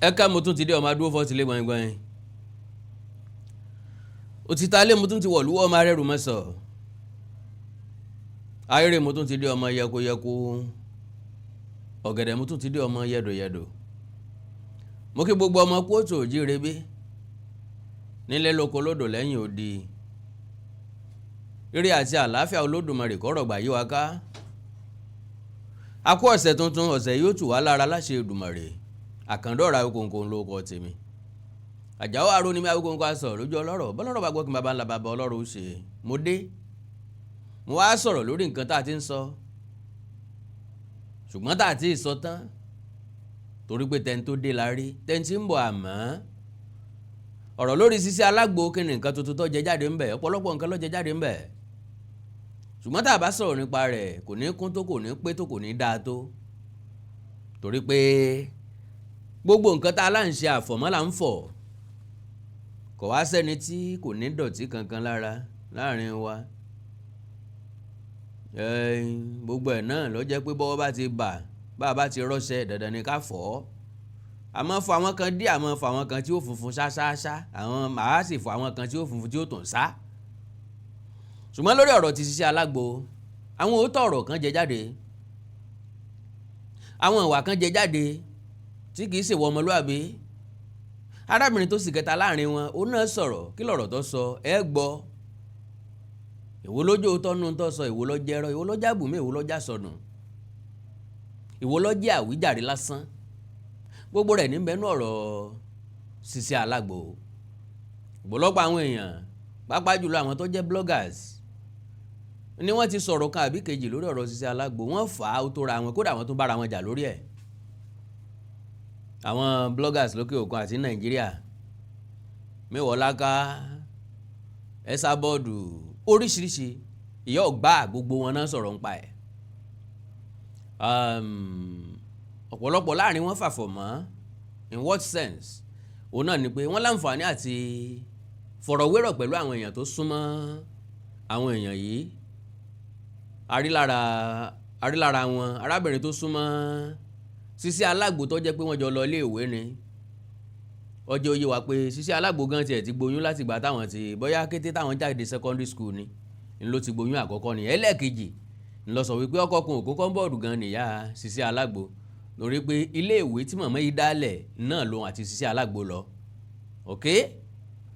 Ẹ̀ka mo tún ti dé ọmọ adúró fọ́ ti lé gbọ̀ngbọ̀n. Òtítà lé mo tún ti wọ̀lúwọ́ ọmọ arẹ́rù mẹ́sọ̀. Ayére mo tún ti dé ọmọ yẹkuyẹku. Ọ̀gẹ̀dẹ̀ mo tún ti dé ọmọ yẹ̀dòyẹ̀dò. Mo kí gbogbo ọmọ kóòtù òjírebe nílé lóko lódò lẹ́yìn odi. Ire àti àlàáfíà Olódùmarè kó rọ̀gbà yí wa ká. A kú ọ̀sẹ̀ tuntun, ọ̀sẹ̀ yóò tù wá lára láṣẹ Èdùmàrè. Àkàndọ̀ra Awíkóńkó lóko tèmi. Àjàó àrò ni mi Awíkóńkó sọ̀rọ̀ lójú ọlọ́rọ̀ bọ́lọ́rọ̀ bá gbọ́ kí n bàbá ńlá bàbá ọlọ́rọ̀ ó ṣe. Mo dé. Mo wá sọ̀rọ̀ lórí nǹkan tá a ti ń sọ. Ṣùgbọ́n tá a ti sọ tán. Torí pé tẹ́ni tó dé la rí, tẹ́ni tí ń bọ̀ àmọ́. Ọ̀rọ̀ lórí Sisi Alagbo kí ni nǹkan tuntun tó jẹ jáde ń bẹ̀, ọ̀pọ̀lọpọ̀ nǹkan ló jẹ jáde ń bẹ̀. Ṣùgbọ́n tá a bá sọ̀rọ̀ nípa rẹ̀ kò ní kún tó, kò ní pé tó, kò ní dáa tó. Torí pé gbogbo nǹkan tá a lá ń ṣe àfọ̀mọ́ là ń fọ̀. Kò wá sẹ́ni tí kò ní dọ̀tí kankan láàrin wa. Gbogbo ẹ̀ náà ló jẹ́ pé bọ́wọ́ bá ti bà, bá a bá ti rọ́ṣẹ́ dandan ni ká fọ̀ ọ́. Àmọ́ fọ àwọn kan dí, àmọ́ fọ àwọn kan tí ó funfun ṣáṣáṣá, àwọn màá sì fọ àwọn kan tí ó funfun tí ó tàn sá. Ṣùgbọ́n lórí ọ̀rọ̀ ti Sisi Alagbo, àwọn òótọ́ ọ̀rọ̀ kan jẹ jáde. Àwọn ìwà kan jẹ jáde tí kìí ṣèwọ ọmọlúwàbí. Arábìnrin tó sì kẹta láàrin wọn, ó náà sọ̀rọ̀, kí lọ̀rọ̀ tó sọ, ẹ gbọ́. Èwo lójó tọ́nu tó sọ, èwo ló jẹ́rọ, èwo ló jábùmí, èwo ló já sọnù. Èwo ló jẹ́ àwíjàre lásán. Gbogbo rẹ̀ ní bẹ́nu ọ̀rọ̀ Sisi Alagbo. Ọ̀pọ̀lọpọ̀ àwọn èèyàn, pàápàá jùlọ àwọn tó jẹ́ bloggers, ni wọ́n ti sọ̀rọ̀ kan àbí kejì lórí ọ̀rọ̀ Sisi Alagbo. Wọ́n fà á ó tó ra wọn, kódà wọ́n tún bára wọn jà lórí ẹ̀. Àwọn bloggers lókè òkun àti Nàìjíríà, Mewolaka, Ẹ̀sà bọ́ọ̀dù, oríṣiríṣi, ìyá ọ̀gbá gbogbo wọn náà sọ̀rọ̀ ń pa ẹ̀. Ọ̀pọ̀lọpọ̀ láàrin wọn fàfọ̀ mọ́, in what sense? Òun náà ni pé wọ́n láǹfààní àti fọ̀rọ̀wérọ̀ pẹ̀lú àwọn èèyàn tó súnmọ́ àwọn èèyàn yìí. Arílára wọn, arábìnrin tó súnmọ́ Sisi Alagbo tó jẹ́ pé wọ́n jọ lọ ilé ìwé ni. Ọjọ́ oyé wa pé Sisi Alagbo gan tiẹ̀ ti gboyún láti ìgbà táwọn ti bóyá kété táwọn jáde secondary school ni ló ti gboyún àkọ́kọ́ ni. Ẹlẹ́ẹ̀kejì ń lọ sọ wípé ọkọ̀kun òkú kọ́ńbọ̀ọ̀dù gan nìyá Sisi Alagbo, lórí pé ilé ìwé tí màmá yìí dálẹ̀ náà lòun àti Sisi Alagbo lọ. Okay?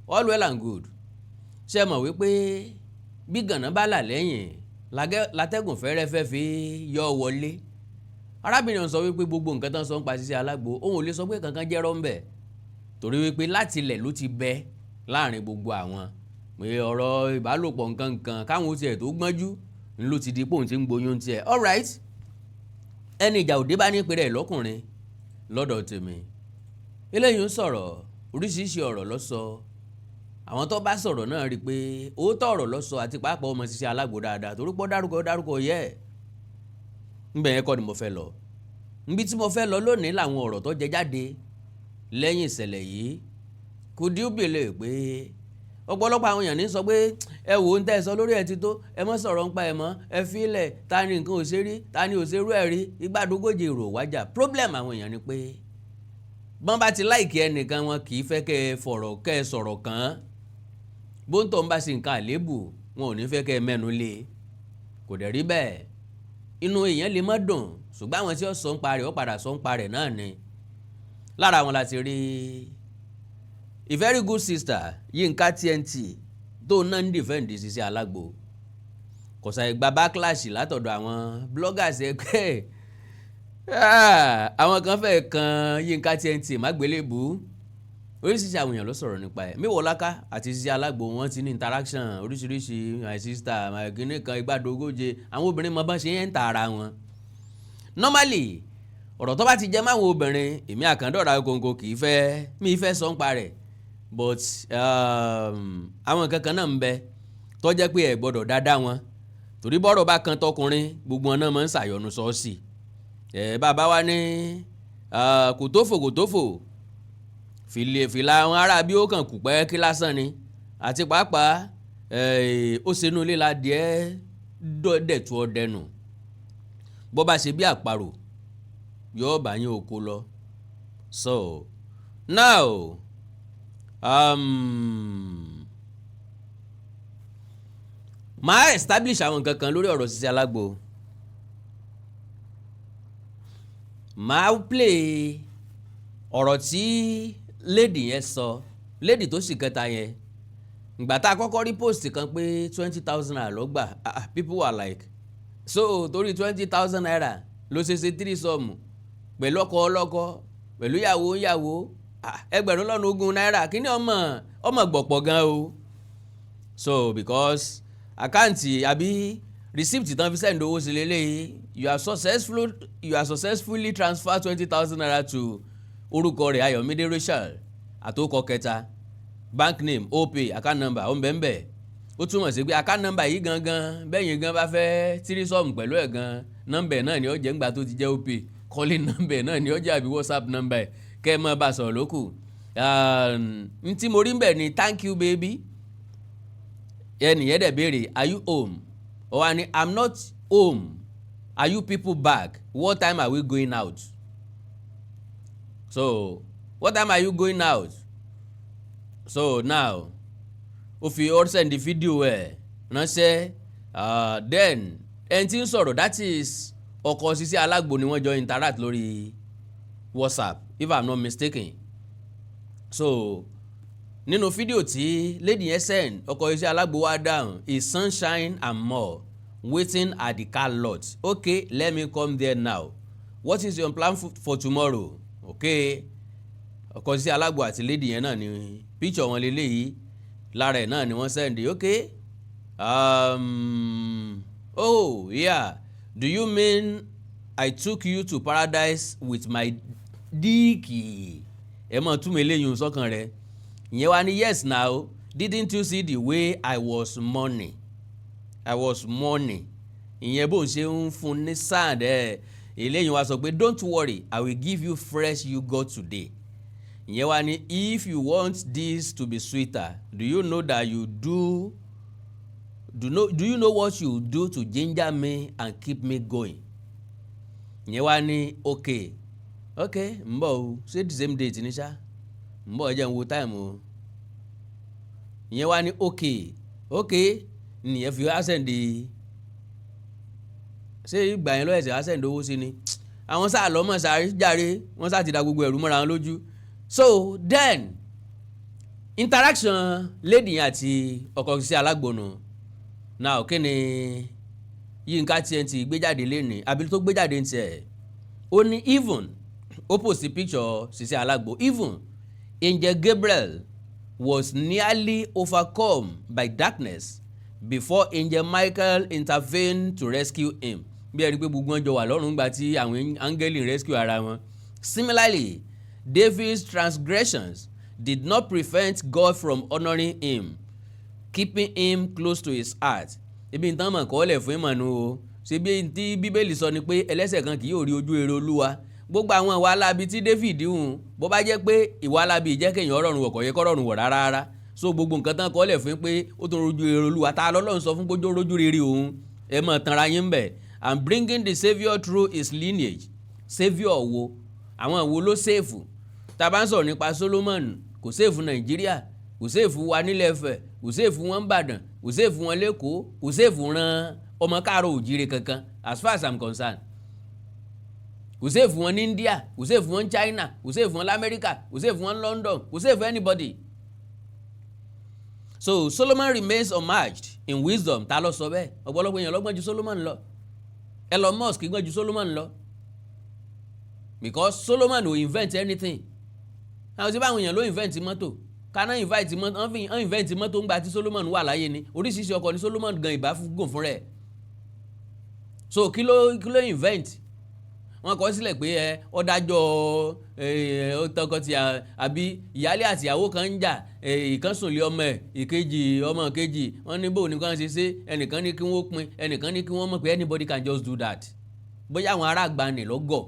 All well and good. Ṣé mọ̀ wípé bí gànà bá là lẹ́yìn látẹ́gùn fẹ́rẹ́fẹ́ fi yọ wọlé. Arábìnrin sọ wípé gbogbo nǹkan tán sọ ń pa Sisi Alagbo, òun ò lè sọ pé kankan jẹ́rọ́ ń bẹ̀. Torí wípé láti ilẹ̀ ló ti bẹ láàrin gbogbo àwọn. Pé ọ̀rọ̀ ìbálòpọ̀ nǹkan káwọn tiẹ̀ tó gbọ́njú ló ti di pòun tí ń gboyún tiẹ̀. All right. Ẹni ìjà òde bá ní pèrè lọ́kùnrin lọ́dọ̀ tèmi. Eléyìí ń sọ̀rọ̀, oríṣiríṣi ọ̀rọ̀ ló sọ. Àwọn tó bá sọ̀rọ̀ náà rí pé òótọ́ ọ̀rọ̀ ló sọ àti pàápàá ọmọ Sisi Alagbo dáadáa torí pé dárúkọ yẹ. Ńbẹ̀ yẹn kọ́ ni mo fẹ́ lọ. Níbi tí mo fẹ́ lọ lónìí làwọn ọ̀rọ̀ tó jẹ jáde lẹ́yìn ìṣẹ̀lẹ̀ yìí. Could you believe pé ọ̀pọ̀lọpọ̀ àwọn èèyàn ní sọ pé ẹ wò ń tẹ́ sọ lórí ẹ̀ ti tó, ẹ mọ́ sọ̀rọ̀ ń pa ẹ̀ mọ́, ẹ fílẹ̀, ta ni nǹkan ò ṣe rí, ta ni ò ṣe rú ẹ̀ rí, igbádógójì èrò wájà. Problem àwọn èèyàn ni pé bọ́n bá ti láìkí ẹnìkan wọn kì í fẹ́ kẹ́ ẹ sọ̀rọ̀ kàn án. Bóńtọ̀ ń bá ṣe nǹkan àlébù wọn ò ní fẹ́ kẹ́ ẹ mẹ́nu lé. Kò dẹ̀ rí bẹ́ẹ̀. Inú èèyàn lè má dùn ṣùgbọ́n àwọn tí ó sọ ń pa rẹ̀ ó padà sọ ń pa rẹ̀ náà ni. Lára wọn láti rí a very good sister Yínká TNT tó náà ń defend Sisi Alagbo. Kò sàì gba backlash látọ̀dọ̀ àwọn bloggers ẹgbẹ́. Àwọn kan fẹ́ kan Yínká TNT mágbélébù. Oríṣiríṣi àwọn èèyàn ló sọ̀rọ̀ nípa ẹ̀. Mewolaka àti Sisi Alagbo wọ́n ti ní interaction oríṣiríṣi, my sister, my kìíní kan igbádógóje. Àwọn obìnrin mọ bá ṣe ń ta ara wọn. Normally ọ̀rọ̀ tó bá ti jẹ́ máwọn obìnrin, èmi Àkàndọ̀ra Awíkóńkó kì í fẹ́ mi fẹ́ sọ ń pa rẹ̀. But àwọn nǹkan kan náà ń bẹ tó jẹ́ pé ẹ gbọ́dọ̀ dáadáa wọn. Torí bọ́rọ̀ bá kan tọkùnrin gbogbo wọn náà máa ń ṣàyọnu sọ́ọ̀sì. Bàbá wa ní kòtófò fìlà àwọn ará bí ó kàn kù pẹ́ kí lásán ni. Àti pàápàá ó ṣe inú ilé la díẹ̀ dẹ̀tú ọdẹnu. Bọ́ bá ṣe bí àparò yóò bá yín oko lọ. So now máa establish àwọn nǹkan kan lórí ọ̀rọ̀ Sisi Alagbo. Máa play ọ̀rọ̀ tí lady yẹn sọ, lady tó sì kẹta yẹn. Ìgbà tá a kọ́kọ́ rí post kan pé 20,000 naira ló gbà, people were like, so torí 20,000 naira ló ṣe 3 sọ́ọ̀mù pẹ̀lú ọkọ ọlọ́kọ pẹ̀lú ìyàwó ẹgbẹ̀rún lọ́nà 20 naira kí ni ọmọ gbọ̀pọ̀ gan o. So because àkáǹtì àbí receipt tán fi send owó sí lélẹ́yìí, you are successfully transferred 20,000 naira to orúkọ rẹ̀ Ayọ̀mídé Rachel àtòkọ kẹta, bank name opay account number ó ń bẹ́ẹ̀ ó túmọ̀ sí pé account number yìí gangan bẹ́yìn gan bá fẹ́ tírísọ́ọ̀mù pẹ̀lú ẹ̀ gan nọ́mbẹ̀ náà ni ó jẹ́ ńgbà tó ti jẹ́ opay, calling number náà ni ó jẹ́ àbí whatsapp number kẹ́ ẹ mọ́ bá sọ̀rọ̀ lókù. N tí mo rí ń bẹ̀ ni thank you baby, ẹnìyẹn dẹ̀ béèrè are you home? Ó wá ní I'm not home, are you people back? What time are we going out? So what time are you going out? So now ó fi all send the video ẹ̀ ránṣẹ́, then ẹni tí ń sọ̀rọ̀ that is ọkọ Sisi Alagbo ni wọ́n jọ interact lórí WhatsApp if I'm not mistaken. So nínú fídíò tí lady yẹn send ọkọ Sisi Alagbo wá dáhùn is sunshine and more waiting at the car lot. Okay, let me come there now. What is your plan for tomorrow? Okay, ọkọ Sisi Alagbo àti lady yẹn náà ni picture wọn lélẹ́yìí lára ẹ̀ náà ni wọ́n send. Okay, oh yeah, do you mean I took you to paradise with my dick? Ẹ mọ̀ túmọ̀ eléyìí sọ́kàn rẹ̀. Ìyẹn wá ní yes now, didn't you see the way I was mourning? Ìyẹn bó ń ṣe ń fún ní sand ẹ̀ eléyìí wá sọ pé don't worry, I will give you fresh yogurt today. Ìyẹn wá ní if you want this to be sweeter, do you know that you do you know what you do to ginger me and keep me going? Ìyẹn wá ní okay ń bọ̀ o, ṣé the same date ní ṣá ń bọ̀ ẹjẹ́ ń wo time o. Ìyẹn wá ní okay nìyẹn fi wá sẹ́ndì, ṣé ìgbà yẹn lọ́yẹ̀sẹ̀ wá sẹ́ndì owó sí ni àwọn sáà lọ́mọ sáré járe wọ́n sáà ti da gbogbo ẹ̀rú mọ́ra wọn lójú. So then interaction lady yẹn àti ọkọ Sisi Alagbo nù. Now kí ni Yínká TNT gbé jáde lénìí àbí tó gbé jáde ń tiẹ̀ ó ní even ó post picture Sisi Alagbo, even Angel Gabriel was nearly overcome by darkness before Angel Michael intervened to rescue him. Bí ẹ rí pé gbogbo wọn jọ wà lọ́rùn gbà tí àwọn áńgẹ́lì rescue ara wọn. Similarly, David's transgressions did not prevent God from honoring him, keeping him close to his heart. Ibi ìtàn mọ̀ kọ́lẹ̀ fún ìmọ̀nù o. Ṣé bí tí Bíbélì sọ ni pé ẹlẹ́ṣẹ̀ kan kì yóò rí ojú rere Olúwa. Gbogbo àwọn ìwà alábi tí David hùn bó bá jẹ́ pé ìwà alábi jẹ́ kéèyàn ọ̀rọ̀run wọ̀ kò yẹ kó rọrùn wọ̀ rárá. So gbogbo nǹkan tán kọ́lẹ̀ fún pé ó tó rojú rere Olúwa tá lọ́lọ́run sọ fún gbójú rojú rere òun ẹ mọ̀ tanra yín bẹ̀. And bringing the saviour through his lineage. Saviour wo àwọn wo ló sèfù? Tá bá ń sọ̀rọ̀ nípa Solomon kò sèfù Nàìjíríà, kò sèfù wa nílẹ̀ Ifẹ̀, kò sèfù wọn Ìbàdàn, kò sèfù wọn l'Ékòó, kò sèfù ran ọmọ káàrọ̀ òjíire kankan as far as I'm concerned. Kò sèfù wọn ní India, kò sèfù wọn China, kò sèfù wọn l'Amẹ́ríkà, kò sèfù wọn London, kò sèfù anybody. So Solomon remains unmatched in wisdom. Ta ló sọ bẹ́ẹ̀? Ọ̀pọ̀lọpọ̀ èèyàn lọ́gbọ́n ju Solomon lọ. Elon Musk gbọ́n ju Solomon lọ. Because Solomon ò invent anything. Àwọn tí báwọn èèyàn ló invent mọ́tò. Kaná invent mọ́tò ńgbà tí Solomon wà láyé ni. Oríṣiríṣi ọkọ̀ ni Solomon gan ìbá gùn fún rẹ̀. So kí ló invent? Wọ́n kọ sílẹ̀ pé ọ̀dájọ́ tọkọtì àbí ìyálé àti ìyàwó kan ń jà, ìkan sùn lé ọmọ ẹ̀, ìkejì ọmọ kejì wọ́n ní bò ní kàn ṣe ẹnìkan ní kí wọ́n pín, ẹnìkan ní kí wọ́n mọ̀ pé anybody can just do that. Bóyá àwọn ará àgbàni lọ́gọ̀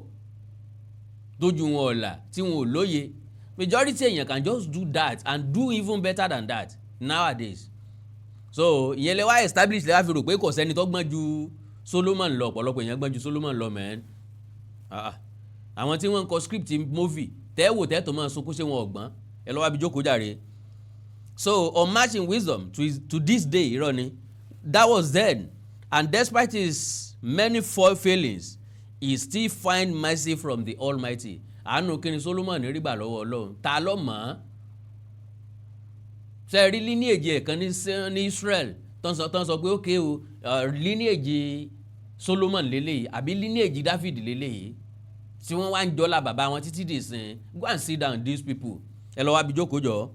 tójú wọn ọ̀la tí wọn ò lóye. Majority èèyàn can just do that and do even better than that nowadays. So ìyẹn lè wá establish lè wá fi rò pé kò sẹ́ni tó gbọ́n ju Solomon lọ. Ọ̀pọ̀lọpọ̀ èèyàn gbọ́n ju Solomon lọ mẹ́rin. Àwọn tí wọ́n ń kọ script movie tẹ́wò tẹ́tò mọ́ sunkún ṣé wọn ọ̀gbọ́n ẹ lọ́wọ́ bí jókòó jàre. So unmatching wisdom to this day irọ́ ni, that was then, and despite his many failings he still find mercy from the Almighty. Àánú kí ni Solomon rí gbà lọ́wọ́ Ọlọ́run, ta ló mọ̀ ọ́? Ṣé rí lineage ẹ̀kan ní Israel tán sọ pé ókè o lineage Solomon lélẹ́yìí àbí lineage David lélẹ́yìí tí wọ́n wá ń jọlá bàbá wọn títí dì sin. Go and sit down these people. Ẹ lọ wá bí jókòó jọ.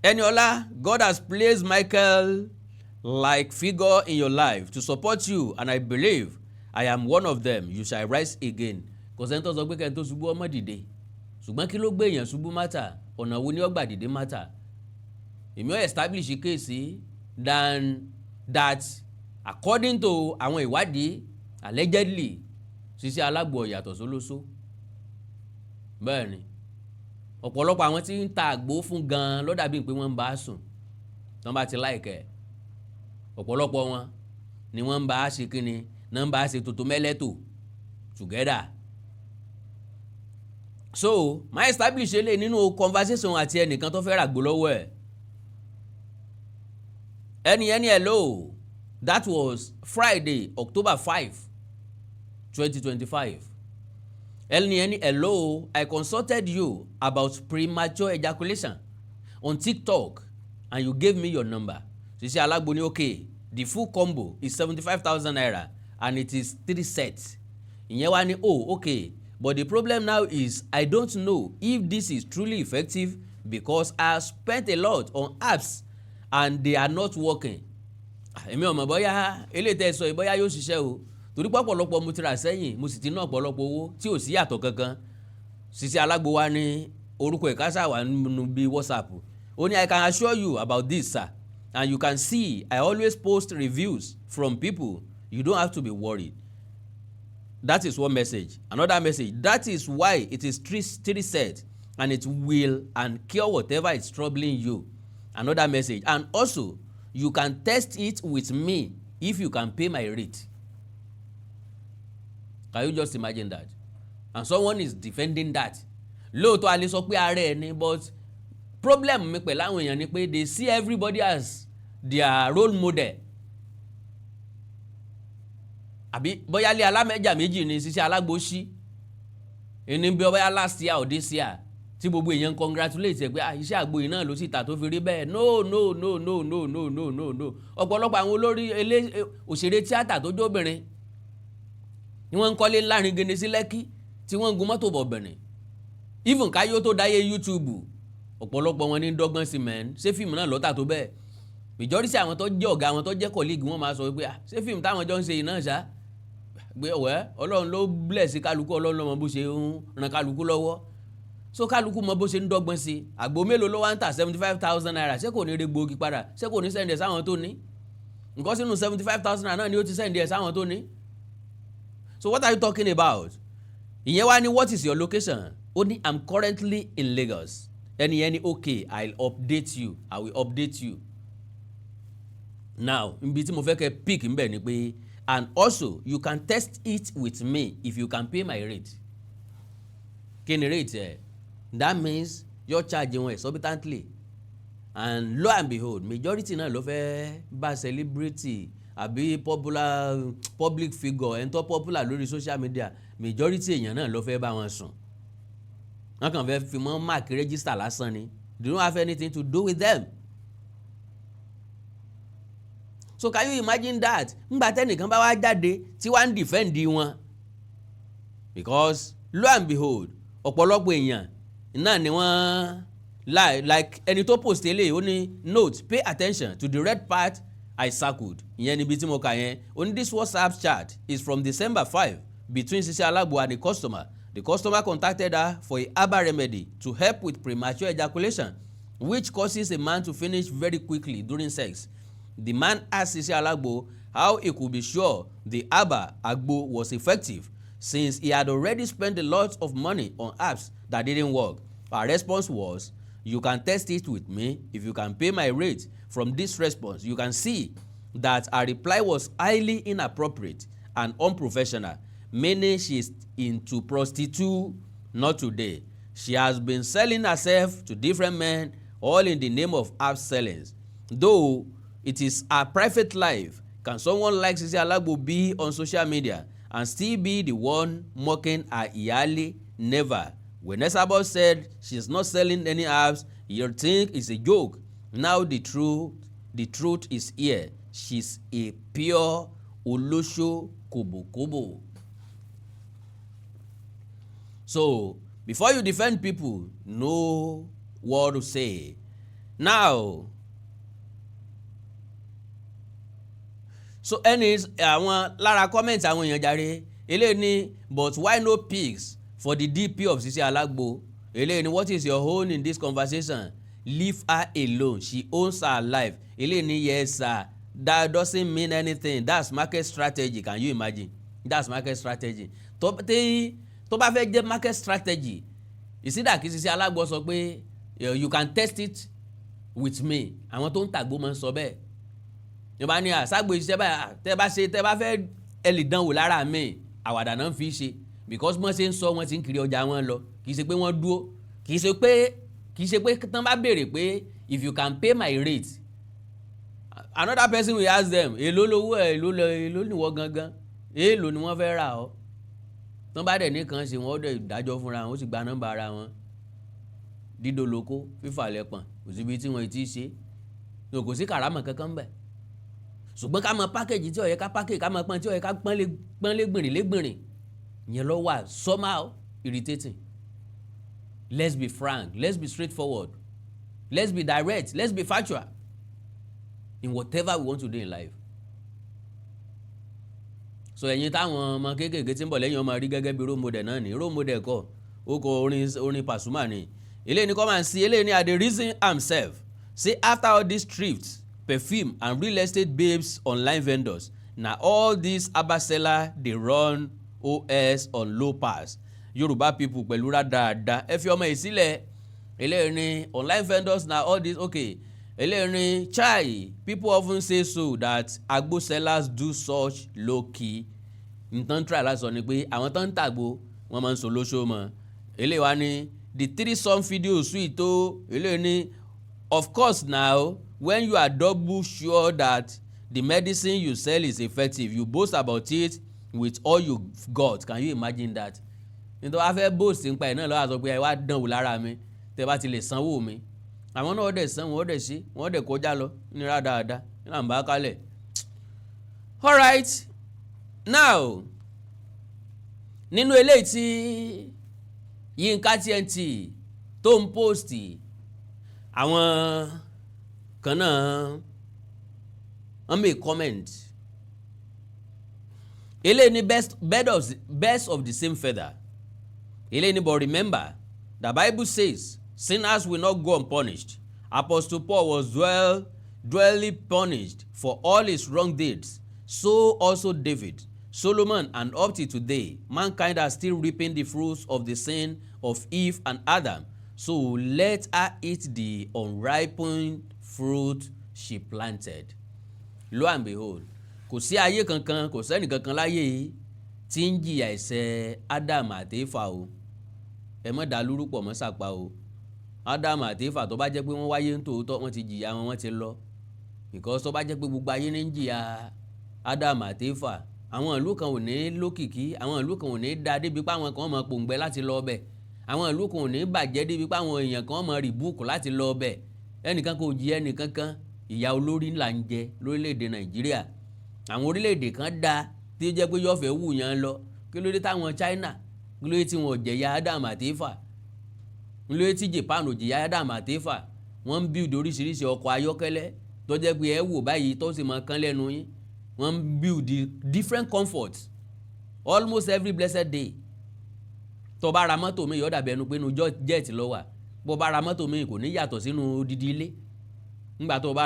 Eniola, God has placed Michael like figure in your life to support you, and I believe I am one of them. You shall rise again. Kò sẹ́ni tó sọ pé kẹ́ni tó ṣubú ọmọ dìde, ṣùgbọ́n kí ló gbé èèyàn ṣubú mátà, ọ̀nà wo ni ó gbà dìde mátà. Èmi ó establish kéèsì than that according to àwọn ìwádìí allegedly Sisi Alagbo yàtọ̀ sólóso. Bẹ́ẹ̀ ni ọ̀pọ̀lọpọ̀ àwọn tí ń ta àgbo fún gan ló dàbí pé wọ́n ń bá a sùn tán bá ti láìkẹ́. Ọ̀pọ̀lọpọ̀ wọn ni wọ́n ń bá a ṣe kíni, náà ń bá a ṣe tòtò mẹ́lẹ́tò together. So máa establish eléyìí nínú conversation àti ẹnìkan tó fẹ́ ràgbó lọ́wọ́ ẹ̀. Ẹni hello, that was Friday, October 5, 2025. Ẹni hello, I consulted you about premature ejaculation on TikTok and you gave me your number. Sisi Alagbo ní okay, the full combo is 75,000 naira and it is 3 sets. Ìyẹn wá ní oh okay, but the problem now is I don't know if this is truly effective because I have spent a lot on apps and they are not working. Èmi ò mọ̀ bóyá eléyìí tẹ́ sọ ìbóyá yóò ṣiṣẹ́ o, torí pọ̀pọ̀lọpọ̀ mo ti rà sẹ́yìn mo sì ti ná ọ̀pọ̀lọpọ̀ owó tí ò sí yàtọ̀ kankan. Sisi Alagbo wá ní orúkọ ìkásá wà nínú bí WhatsApp. Ó ní I can assure you about this sir, and you can see I always post reviews from people. You don't have to be worried. That is one message. Another message, that is why it is 3 sets and it will and cure whatever is troubling you. Another message, and also you can test it with me if you can pay my rate. Can you just imagine that? And someone is defending that. Lóòótọ́ a lè sọ pé ààrẹ ni, but problem mi pẹ̀lú àwọn èèyàn ni pé they see everybody as their role model. Àbí bóyá lé alámẹ́jà méjì ni Sisi Alagbo ṣí. Ẹni bí bóyá last year or this year tí gbogbo èèyàn congratulate ẹ pé iṣẹ́ àgbo yìí náà ló sì tà tó fi rí bẹ́ẹ̀. No. Ọ̀pọ̀lọpọ̀ àwọn olórí òṣèré tíátà tó jóbìnrin ni wọ́n ń kọ́lé láàrin gẹ́nẹ́ sí Lẹ́kí tí wọ́n ń gun mọ́tò bọ̀bẹ̀rẹ̀. Even káyó tó dáyé YouTube ọ̀pọ̀lọpọ̀ wọn ní dọ́gbọ́n sí mẹ́rin. Ṣé fíìmù náà lọ́tà tó bẹ́ẹ̀? Majority àwọn tó jẹ́ ọ̀gá àwọn tó jẹ́ colleague wọn máa sọ pé ṣé fíìmù táwọn jọ ń ṣe iná ṣá gbé ọ̀wẹ́ Ọlọ́run ló bless kálukú, Ọlọ́run ló mọ bó ṣe ń ran kálukú lọ́wọ́. So kálukú mọ bó ṣe ń dọ́gbọ́n sí. Àgbo mélòó ló wá ń tà 75,000 naira, ṣé kò ní rí gbòógì padà, ṣé kò ní send ẹ̀ sáwọn tó ní? Nǹkan sínú 75,000 naira náà ni ó ti send ẹ̀ sáwọn tó ní. So what are you talking about? Ìyẹn wá ní what is your location? Ó ní I'm currently in Lagos. Ẹni okay, I will update you. Now ibi tí mo fẹ́ kẹ́ pick ń bẹ̀ ni pé and also you can test it with me if you can pay my rate. Kí ni rate ẹ̀? That means you're charging wọn exorbitantly, and lo and behold majority náà ló fẹ́ bá celebrity àbí public figure ẹni tó popular lórí social media, majority èèyàn náà ló fẹ́ bá wọn sùn. Wọ́n kàn fẹ́ fi mọ́ mark register lásán ni. They don't have anything to do with them. So can you imagine that? Ngbà tẹ́nìkan bá wá jáde tí wá ń defend wọn, because lo and behold ọ̀pọ̀lọpọ̀ èèyàn náà ni wọ́n like ẹni tó post eléyìí ó ní note pay attention to the red part I circled. Ìyẹn níbi tí mo kà yẹn. ó ní this WhatsApp chat is from December 5 between Sisi Alagbo and the customer. The customer contacted her for a herbal remedy to help with premature ejaculation, which causes a man to finish very quickly during sex. The man asked Sisi Alagbo how he could be sure the herbal agbo was effective, since he had already spent a lot of money on apps that didn't work. Her response was, you can test it with me if you can pay my rate. From this response, you can see that her reply was highly inappropriate and unprofessional, meaning she is into prostitute not today. She has been selling herself to different men, all in the name of app sellings. Though it is her private life, can someone like Sisi Alagbo be on social media and still be the one mocking her iyale? Never. When Esabod said she's not selling any apps, you'll think it's a joke. Now the truth is here. She's a pure Olosho Kobo. So, before you defend people, know what to say. Now, so anyways, àwọn lára comment àwọn èèyàn jàre eléyìí ni but why no pics for the DP of Sisi Alagbo? Eléyìí ni what is your own in this conversation? Leave her alone, she owns her life. Eléyìí ni yes sir, that doesn't mean anything, that's market strategy. Can you imagine? That's market strategy. Tó bá fẹ́ jẹ́ market strategy, ìsídà kí Sisi Alagbo sọ pé you can test it with me. Àwọn tó ń tàgbó máa ń sọ bẹ́ẹ̀. Yorùbá ní àṣàgbò iṣẹ́ báyìí tẹ́ bá fẹ́ ẹ lè dánwò lára mi, àwàdà náà fi ṣe because wọ́n ṣe ń sọ wọ́n ti ń kiri ọjà wọn lọ, kì í ṣe pé wọ́n dúró, kì í ṣe pé tán bá béèrè pé if you can pay my rate, another person will ask them èló lówó èló níwọ̀ gangan, èló ni wọ́n fẹ́ rà ọ́. Tán bá dẹ̀ nìkan ṣe wọ́n dẹ̀ dájọ́ fúnra wọn, ó sì gba nọ́mbà ara wọn. Dídò lóko fífà lẹ́pọ̀n kò síbi tí wọ́n ti ṣe, kò sí kàrámọ̀ kankan bẹ́ẹ̀. Ṣùgbọ́n ká mọ pákéjì tí ó yẹ ká pákéjì, ká mọ pọ́n tí ó yẹ ká pọ́n légbìnrin yẹn ló wà somehow irritating. Let's be frank, let's be straightforward, let's be direct, let's be factual in whatever we want to do in life. So ẹ̀yin táwọn ọmọ kéékèèké tí ń bọ̀ lẹ́yìn ọmọ rí gẹ́gẹ́ bí role model náà ni role model kọ́ ó kọ orin Pasuma ni eléyìí ni come and see eléyìí ni at the reason himself say after all these thrift, perfume and real estate babes online vendors, na all these herbal seller dey run OS on low pass. Yorùbá people pẹ̀lú rádaràda ẹ fi ọmọ yìí sílẹ̀. Eléyìí ni online vendors na all these okay. Eléyìí ni chai people often say so that agbo sellers do such low key. Nǹkan try láti sọ ni pé àwọn tó ń tàgbo wọ́n máa ń sọ lóṣó mọ́. Eléyìí wá ní the 3-song video sweet o. Eléyìí ni of course now when you are double sure that the medicine you sell is effective, you boast about it with all you got. Can you imagine that? Nítorí wá fẹ́ boast nípa ẹ̀ náà lọ́wọ́ sọ pé ẹ wá dánwò lára mi tẹ́ bá ti lè sanwó mi. Àwọn náà dẹ̀ san wọ́n dẹ̀ ṣe wọ́n dẹ̀ kọjá lọ ní rádáadáa ní àǹbá kálẹ̀. Alright, now nínú eléyìí tí Yínká TNT tó ń post àwọn kan náà wọ́n make comment. Eléyìí ni best of the same feather. Eléyìí ni but remember the Bible says sinners will not go unpunished. Apostle Paul was duly punished for all his wrong deeds. So also David, Solomon, and up to today, mankind are still reaping the fruits of the sin of Eve and Adam. So let her eat the unripened fruit she planted. Lo and behold, kò sí ayé kankan, kò sẹ́ni kankan láyé tí ń jìyà ẹ̀ṣẹ̀ Adam àti Éfà o. Ẹ má dá lúrú pọ̀ mọ́ sàpá o. Adam àti Éfà tó bá jẹ́ pé wọ́n wáyé ń tòótọ́ wọ́n ti jìyà wọn, wọ́n ti lọ. Because tó bá jẹ́ pé gbogbo ayé ní ń jìyà Adam àti Éfà, àwọn ìlú kan ò ní lókìkí, àwọn ìlú kan ò ní dá débi pé àwọn kan mọ̀ pòǹgbẹ láti lọ bẹ̀. Àwọn ìlú kan ò ní bàjẹ́ débi pé àwọn èèyàn kan mọ̀ rìbúùkù láti lọ bẹ̀. Ẹnìkan kò jí ẹnìkankan, ìyà olórí là ń jẹ lórílẹ̀‐èdè Nàìjíríà. Àwọn orílẹ̀‐èdè kan dá tí ó jẹ́ pé yọ̀fẹ́ wù yàn lọ. Kí ló dé táwọn China, kí ló dé tí wọn ò jẹ̀yà Adam àti Éfà? Kí ló dé tí Japan ò jẹ̀yà Adam àti Éfà? Wọ́n ń build oríṣiríṣi ọkọ̀ ayọ́kẹ́lẹ́ tó jẹ́ pé ẹ wò báyìí tó sì máa kán lẹ́nu yín. Wọ́n ń build different comforts almost every blessed day. Tó bá ra mọ́tò mi yóò dàbí ẹnu pé inú jet ló wà. Bó bá ra mọ́tò mi kò ní yàtọ̀ sínú odidi ilé. Nígbà tó bá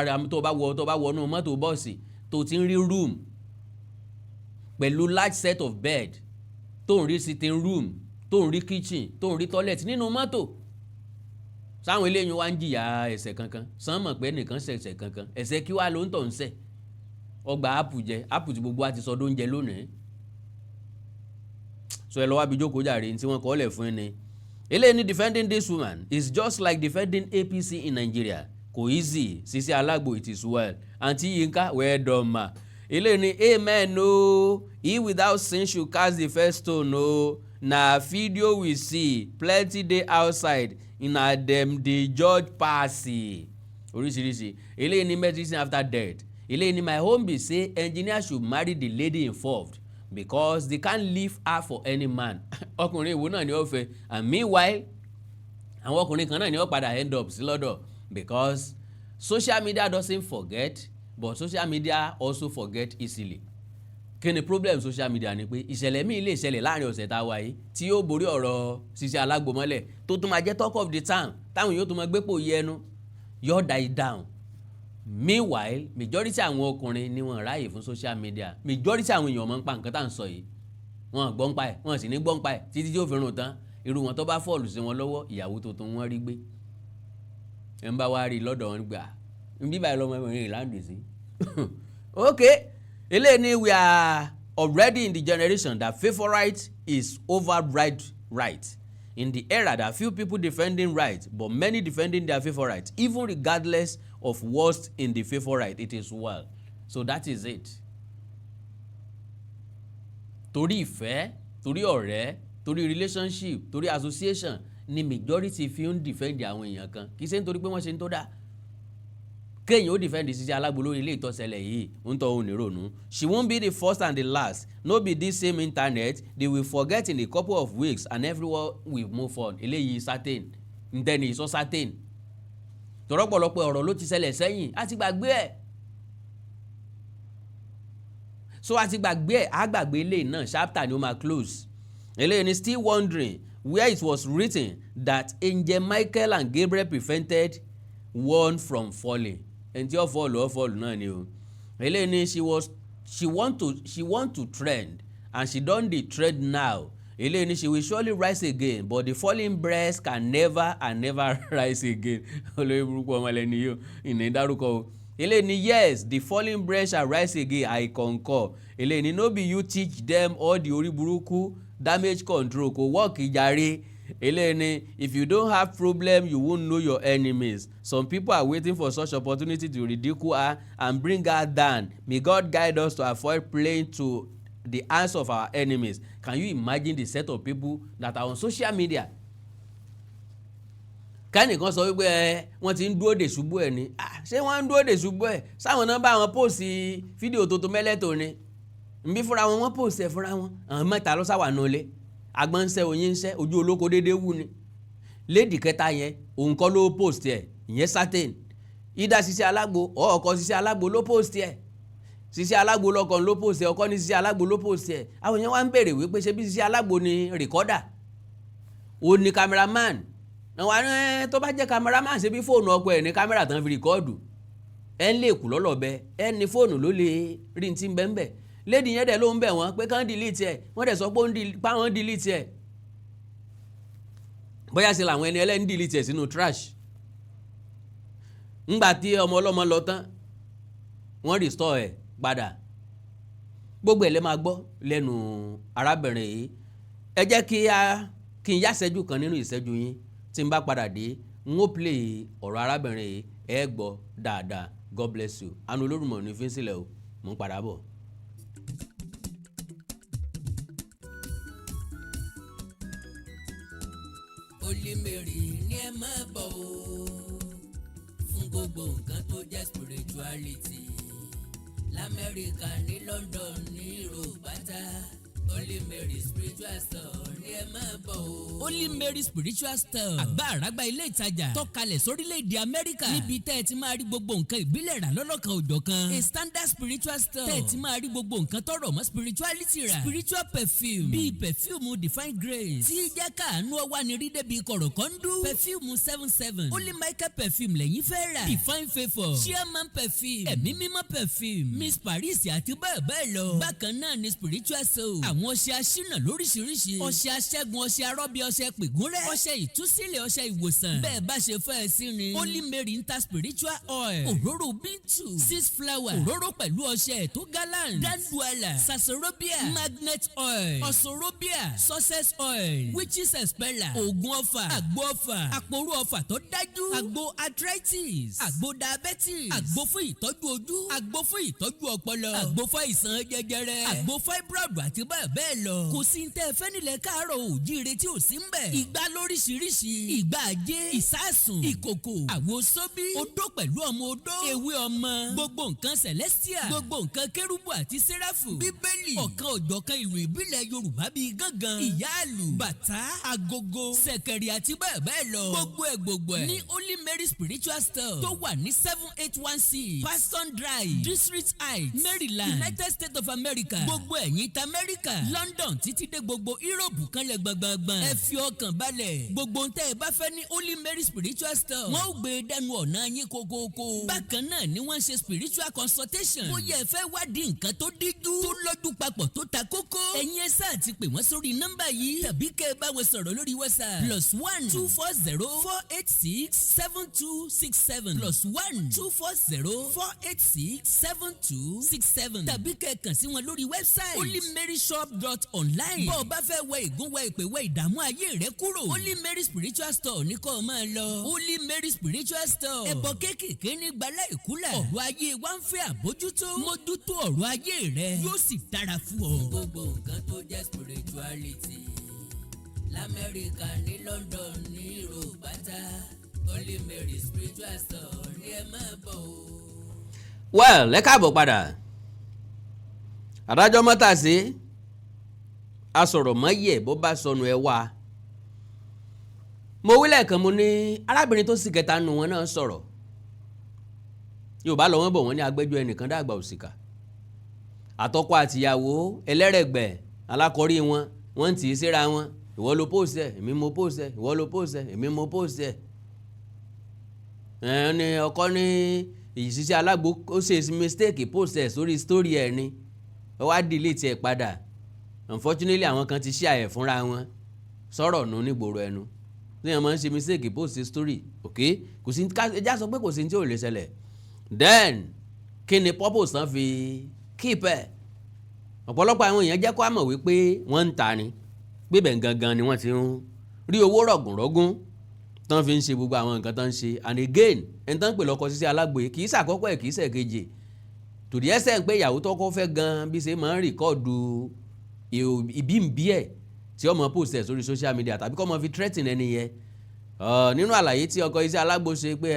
wọnú mọ́tò bọ́ọ̀sì tó ti ń rí room pẹ̀lú large set of bed, tó ń rí sitting room, tó ń rí kitchen, tó ń rí toilet nínú mọ́tò. Sáwọn eléyìí wá ń jìyà ẹ̀ṣẹ̀ kankan. Sàn mọ̀ pé nìkan ṣẹ̀ṣẹ̀ kankan. Ẹ̀ṣẹ̀ kí wá ló ń tọ̀ ń ṣẹ̀? Ọgbà ápù jẹ, ápù tí gbogbo wa ti sọ dóúnjẹ lónìí. So ẹ lọ wá bí jókòó jàre tí wọ́n kọ́ lẹ̀ fún ni. eléyìí defending this woman is just like defending APC in Nigeria. Kò easy. Sisi Alagbo, it is well. Aunty Yinka, well done ma. Eléyìí amen no. He without sin should cast the first stone no. Na video we see plenty dey outside na dem dey judge passy. Oríṣiríṣi. Eléyìí medicine after death. Eléyìí my home be say engineer should marry the lady involved because they can't leave her for any man. Ọkùnrin ìwo náà ni ó fẹ́, and meanwhile àwọn ọkùnrin kan náà ni ó padà end up sí lọ́dọ̀ because social media doesn't forget but social media also forget easily. Kí ni problem social media ni pé ìṣẹ̀lẹ̀ míì lè ṣẹlẹ̀ láàrin ọ̀sẹ̀ tá a wà yìí tí yóò borí ọ̀rọ̀ Sisi Alagbo mọ́lẹ̀ tó tún máa jẹ́ talk of the town táwọn yóò tún máa gbépò yẹnu yóò die down. Meanwhile majority àwọn ọkùnrin ni wọ́n ráyè fún social media, majority àwọn èèyàn mọ̀ ń pa nǹkan tá à ń sọ yìí wọ́n gbọ́ ń pa ẹ̀ wọ́n sì ní gbọ́ ń pa ẹ̀ títí tí ó fi rùn tán irú wọn tó bá fọ́ọ̀lù sí wọn lọ́wọ́ ìyàwó tuntun wọn rí gbé ẹ̀ ń bá wá rí lọ́dọ̀ wọn gbà ń bí báyìí lọ́mọ ìrìn ìlànà sí. Okay, eléyìí we are already in the generation that favorite is override right. In the era that few people defending right but many defending their favorite even regardless of what's in the favorite, it is well. So that is it. Torí ìfẹ́, torí ọ̀rẹ́, torí relationship, torí association ni majority fi ń defend àwọn èèyàn kan kì í ṣe nítorí pé wọ́n ṣe ń tó dáa. Kéèyàn ó defend Sisi Alagbo lórí ilé ìtọ́sẹ̀lẹ̀ yìí ń tọ́ òun nírònú. She won't be the first and the last. No be this same internet. They will forget in a couple of weeks and everyone will move on. Eléyìí certain. Ntẹ́ni ìsọ certain. Tọ́rọ̀pọ̀lọpọ̀ ọ̀rọ̀ ló ti ṣẹlẹ̀ sẹ́yìn. A ti gbàgbé ẹ̀. So a ti gbàgbé ẹ̀. A gbàgbé ilé náà. Chapter ni ó máa close. Eléyìí ni still wondering where it was written that Angel Michael and Gabriel prevented one from falling. Ẹni tí ó fọ́ọ̀lù náà ni o. Eléyìí ni she want to trend and she done the trend now. Eléyìí ni she will surely rise again but the falling breast can never and never rise again. Olóyè burúkú ọmọ ẹlẹ́ni yìí ìní dárúkọ o. Eléyìí ni yes the falling breast shall rise again I concur. Eléyìí ni no be you teach them all the orí burúkú damage control kò work ìjàre. Eléyìí ni if you don't have problem you won't know your enemies. Some people are waiting for such opportunity to ridicule her and bring her down. May God guide us to avoid playing to the hands of our enemies. Can you imagine the set of people that are on social media? Kẹ́nìkan sọ wípé wọ́n ti ń dúró de ṣubú ẹ̀ ni ṣé wọ́n ń dúró de ṣubú ẹ̀ sáwọn náà bá wọn póòsì fídíò tó mẹ́lẹ́tò ni nbí fúnra wọn wọ́n póòsì ẹ̀ fúnra wọn àwọn mẹ́ta ló sáwà nù lé agbọ́n ń sẹ́ oyin ń sẹ́ ojú olóko déédéé wù ni léèdì kẹta yẹn òun kọ́ ló post ẹ̀ ìyẹn certain ìdá Sisi Alagbo ọkọ Sisi Alagbo ló post ẹ̀ Sisi Alagbo lọ́kàn ló post ẹ̀ ọkọ ní Sisi Alagbo ló post ẹ̀ àwọn yẹn wá ń béèrè wípé ṣé bí Sisi Alagbo ni recorder ó ní cameraman àwọn tó bá jẹ́ cameraman ṣe bí fóònù ọkọ ẹ̀ ní kámẹ́rà tán fi rìkọ́ọ̀dù ẹ̀ ń lè kú lọ́lọ́bẹ ẹ̀ ní fóònù ló lè rí ní ti ń bẹ́ẹ̀ bẹ́ẹ̀ lady yẹn dẹ̀ ló ń bẹ̀ wọ́n pé kán delete ẹ̀ wọ́n dẹ̀ sọ pé wọ́n delete ẹ̀ bóyá ṣe làwọn ẹni ẹlẹ́ni delete ẹ̀ sínú trash ńgbà tí ọmọ ọlọ́mọ lọ tán wọ́n restore ẹ̀ padà gbogbo ẹ̀ lẹ́ máa gbọ́ lẹ́nu arábìnrin yìí ẹ jẹ́ kí n yá ṣẹ́jú kan nínú ìṣẹ́jú yín tí n bá padà dé n ó play ọ̀rọ̀ arábìnrin yìí ẹ gbọ́ dáadáa God bless you àánú Olódùmarè ní fi ń sílẹ̀ o mò ń padà bọ̀. Olímèrè ni ẹ máa bọ̀ o fún gbogbo nǹkan tó jẹ́ spirituality l'Amẹ́ríkà ní London ní Europe pátá Olímèrè spiritual store ni ẹ máa bọ̀ o. Olímèrè spiritual store àgbà àràgbà ilé ìtajà tọ́kalẹ̀ sórílẹ̀-èdè Amẹ́ríkà níbi tẹ́ ẹ ti máa rí gbogbo nǹkan ìbílẹ̀ rà lọ́lọ́kan òjọ̀kan a standard spiritual store tẹ́ ẹ ti máa rí gbogbo nǹkan tọ́rọ̀ mọ́ spirituality rà spiritual perfume bíi perfume divine grace tí jẹ́ káàánú ọwá ni rí débi kọ̀rọ̀kọ́ndú perfume 77 Holy Michael perfume lẹ́yìn fẹ́ rà divine favour chairman perfume ẹ̀mí mímọ́ perfume Miss Paris àti bẹ́ẹ̀ bẹ́ẹ̀ lọ bákan náà ni spiritual soul àwọn àwọn ọṣẹ aṣínà lóríṣiríṣi. ọṣẹ aṣẹ́gun, ọṣẹ arọ́bí, ọṣẹ pègúnrẹ́, ọṣẹ ìtúsílẹ̀, ọṣẹ ìwòsàn. bẹ́ẹ̀ bá ṣe fẹ́ ẹ sí ni. Holy Mary Interspiritual Oil, òróró bíntù, 6 flower, òróró pẹ̀lú ọṣẹ tó gallant, danduala, sasorobia, magnet oil, ọ̀sọ̀rọ̀bíà, success oil, witches expeller, oògùn ọfà, àgbo ọfà, àpòrú ọfà tó dájú, àgbo arthritis, àgbo diabetes, àgbo fún ìtọ́jú ojú, àgbo fún ìtọ́jú ọpọlọ, àgbo fún ìsàn jẹjẹrẹ, àgbo fibroid àti bẹ́ẹ̀ bẹ́ẹ̀ lọ. kò sí ní tẹ́ fẹ́ nílẹ̀ káàárọ̀ oòjíire tí ò sí ń bẹ̀. ìgbà lóríṣiríṣi, ìgbà ajé, ìsásùn, ìkòkò, àwo sóbí, odó pẹ̀lú ọmọ odó, ewé ọmọ, gbogbo nǹkan celestial, gbogbo nǹkan kérúbù àti sẹ́ráfù, bíbélì, ọ̀kan òjọ̀kan ìlú ìbílẹ̀ Yorùbá bíi gángan, ìyáàlù, bàtà, agogo, ṣẹ̀kẹ̀rì àti bẹ́ẹ̀ bẹ́ẹ̀ lọ. gbogbo ẹ̀ ní Holy Mary Spiritual Store tó wà ní 781C Paston Drive, District Heights, Maryland, United States of America. gbogbo ẹ̀yin ta America, London títí dé gbogbo Europe kanlẹ̀ gbọ̀ngbọ̀ngbọ̀n. ẹ fi ọkàn balẹ̀, gbogbo ntẹ́ ẹ bá fẹ́ ní Holy Mary Spiritual Store wọ́n ó gbé dẹnu ọ̀nà yín kókókó. bákan náà ni wọ́n ṣe spiritual consultation. bóyá ẹ fẹ́ wádìí nǹkan tó díjú, tó lọ́jú papọ̀, tó ta kókó. ẹ̀yin ẹ sáà ti pè wọ́n sórí nọ́mbà yìí tàbí kẹ́ ẹ bá wọn sọ̀rọ̀ lórí WhatsApp +1 240 486 7267 +1 240 486 7267 tàbí kẹ́ ẹ kàn sí wọn lórí wẹ́bsáìtì holymaryshop.online. bó o bá fẹ́ wẹ ìgún, wẹ ìpè, wẹ ìdààmú ayé rẹ kúrò, Holy Mary Spiritual Store ní kó o máa lọ. Holy Mary Spiritual Store, ẹbọ kéékèèké ní gbalẹ̀ ìkúlẹ̀. ọ̀rọ̀ ayé wa ń fẹ́ àbójútó, mójútó ọ̀rọ̀ ayé rẹ yóò sì dára fún ọ. gbogbo nǹkan tó jẹ́ spirituality lamẹ́ríkà ní London ní rògbàtà Holy Mary Spiritual Store ní ẹ máa bọ̀ o. well ẹ káàbọ̀ padà. adájọ́ mọ́tàsí asọ̀rọ̀ mọ́yẹ̀ bó bá sọnù ẹ wá. mo wí lẹ́ẹ̀kan mo ní arábìnrin tó sì kẹta nù wọn náà sọ̀rọ̀. Yorùbá lọ wọ́n bọ̀ wọ́n ní agbẹ́jọ́ ẹnìkan dàgbà òsìkà. àtọkọ àtìyàwó ẹlẹ́rẹ̀gbẹ́ alákọ̀rí wọn wọ́n tì í síra wọn. ìwọ ló post ẹ̀, èmi mo post ẹ̀, ìwọ ló post ẹ̀, èmi mo post ẹ̀. ní ọkọ ní ìṣiṣẹ́ Alagbo ó ṣe mistake post ẹ̀ sórí story ẹ̀ ni ó wá delete ẹ̀ padà. Unfortunately àwọn kan ti share ẹ̀ fúnra wọn sọ̀rọ̀ nù nígboro ẹnu. lẹ́yìn máa ń ṣe mistake post story, ok, kò sí ẹjá sọ pé kò sí ní tí ò lè ṣẹlẹ̀. Then kí ni purpose tán fi keep ẹ̀? ọ̀pọ̀lọpọ̀ àwọn èèyàn jẹ́ kó àmọ̀ wípé wọ́n ń ta ni, gbébẹ̀ gangan ni wọ́n ti ń rí owó rọ̀gùnrọ̀gùn tán fi ń ṣe gbogbo àwọn nǹkan tán ń ṣe. And again ẹni tán ń pè lọ́kọ Sisi Alagbo kì í ṣàkọ́kọ́ ẹ̀ kì í ṣèkejì. tòdí ẹsẹ̀ ń pé ìyàwó tọ́kọ́ fẹ́ gan bí ṣe máa ń rìkọ́ọ̀dù ìbí ẹ̀ tí ọmọ post ẹ̀ sórí social media tàbí kọ́ mọ fi threaten ẹni yẹn. nínú àlàyé tí ọkọ Sisi Alagbo ṣe pé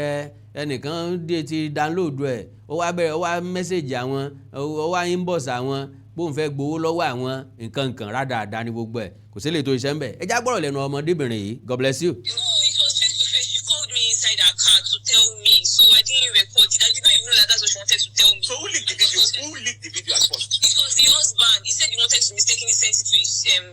ẹnìkan dé ti download ẹ̀ ó wá message àwọn ó wá inbox àwọn bóun fẹ́ gbowó lọ́wọ́ àwọn nǹkan rádaràda ní gbogbo ẹ̀ kò sí lè tó iṣẹ́ ń bẹ̀. ẹ já gbọ́rọ̀ lẹ́nu ọmọdébìnrin yìí. God bless you. No, it was face to face. She called me inside her car to tell me, so I didn't record it. I didn't even know that that's what she wanted to tell me. So who leaked the video? Who leaked the video at first? It was the husband. He said he wanted to mistakenly send it to his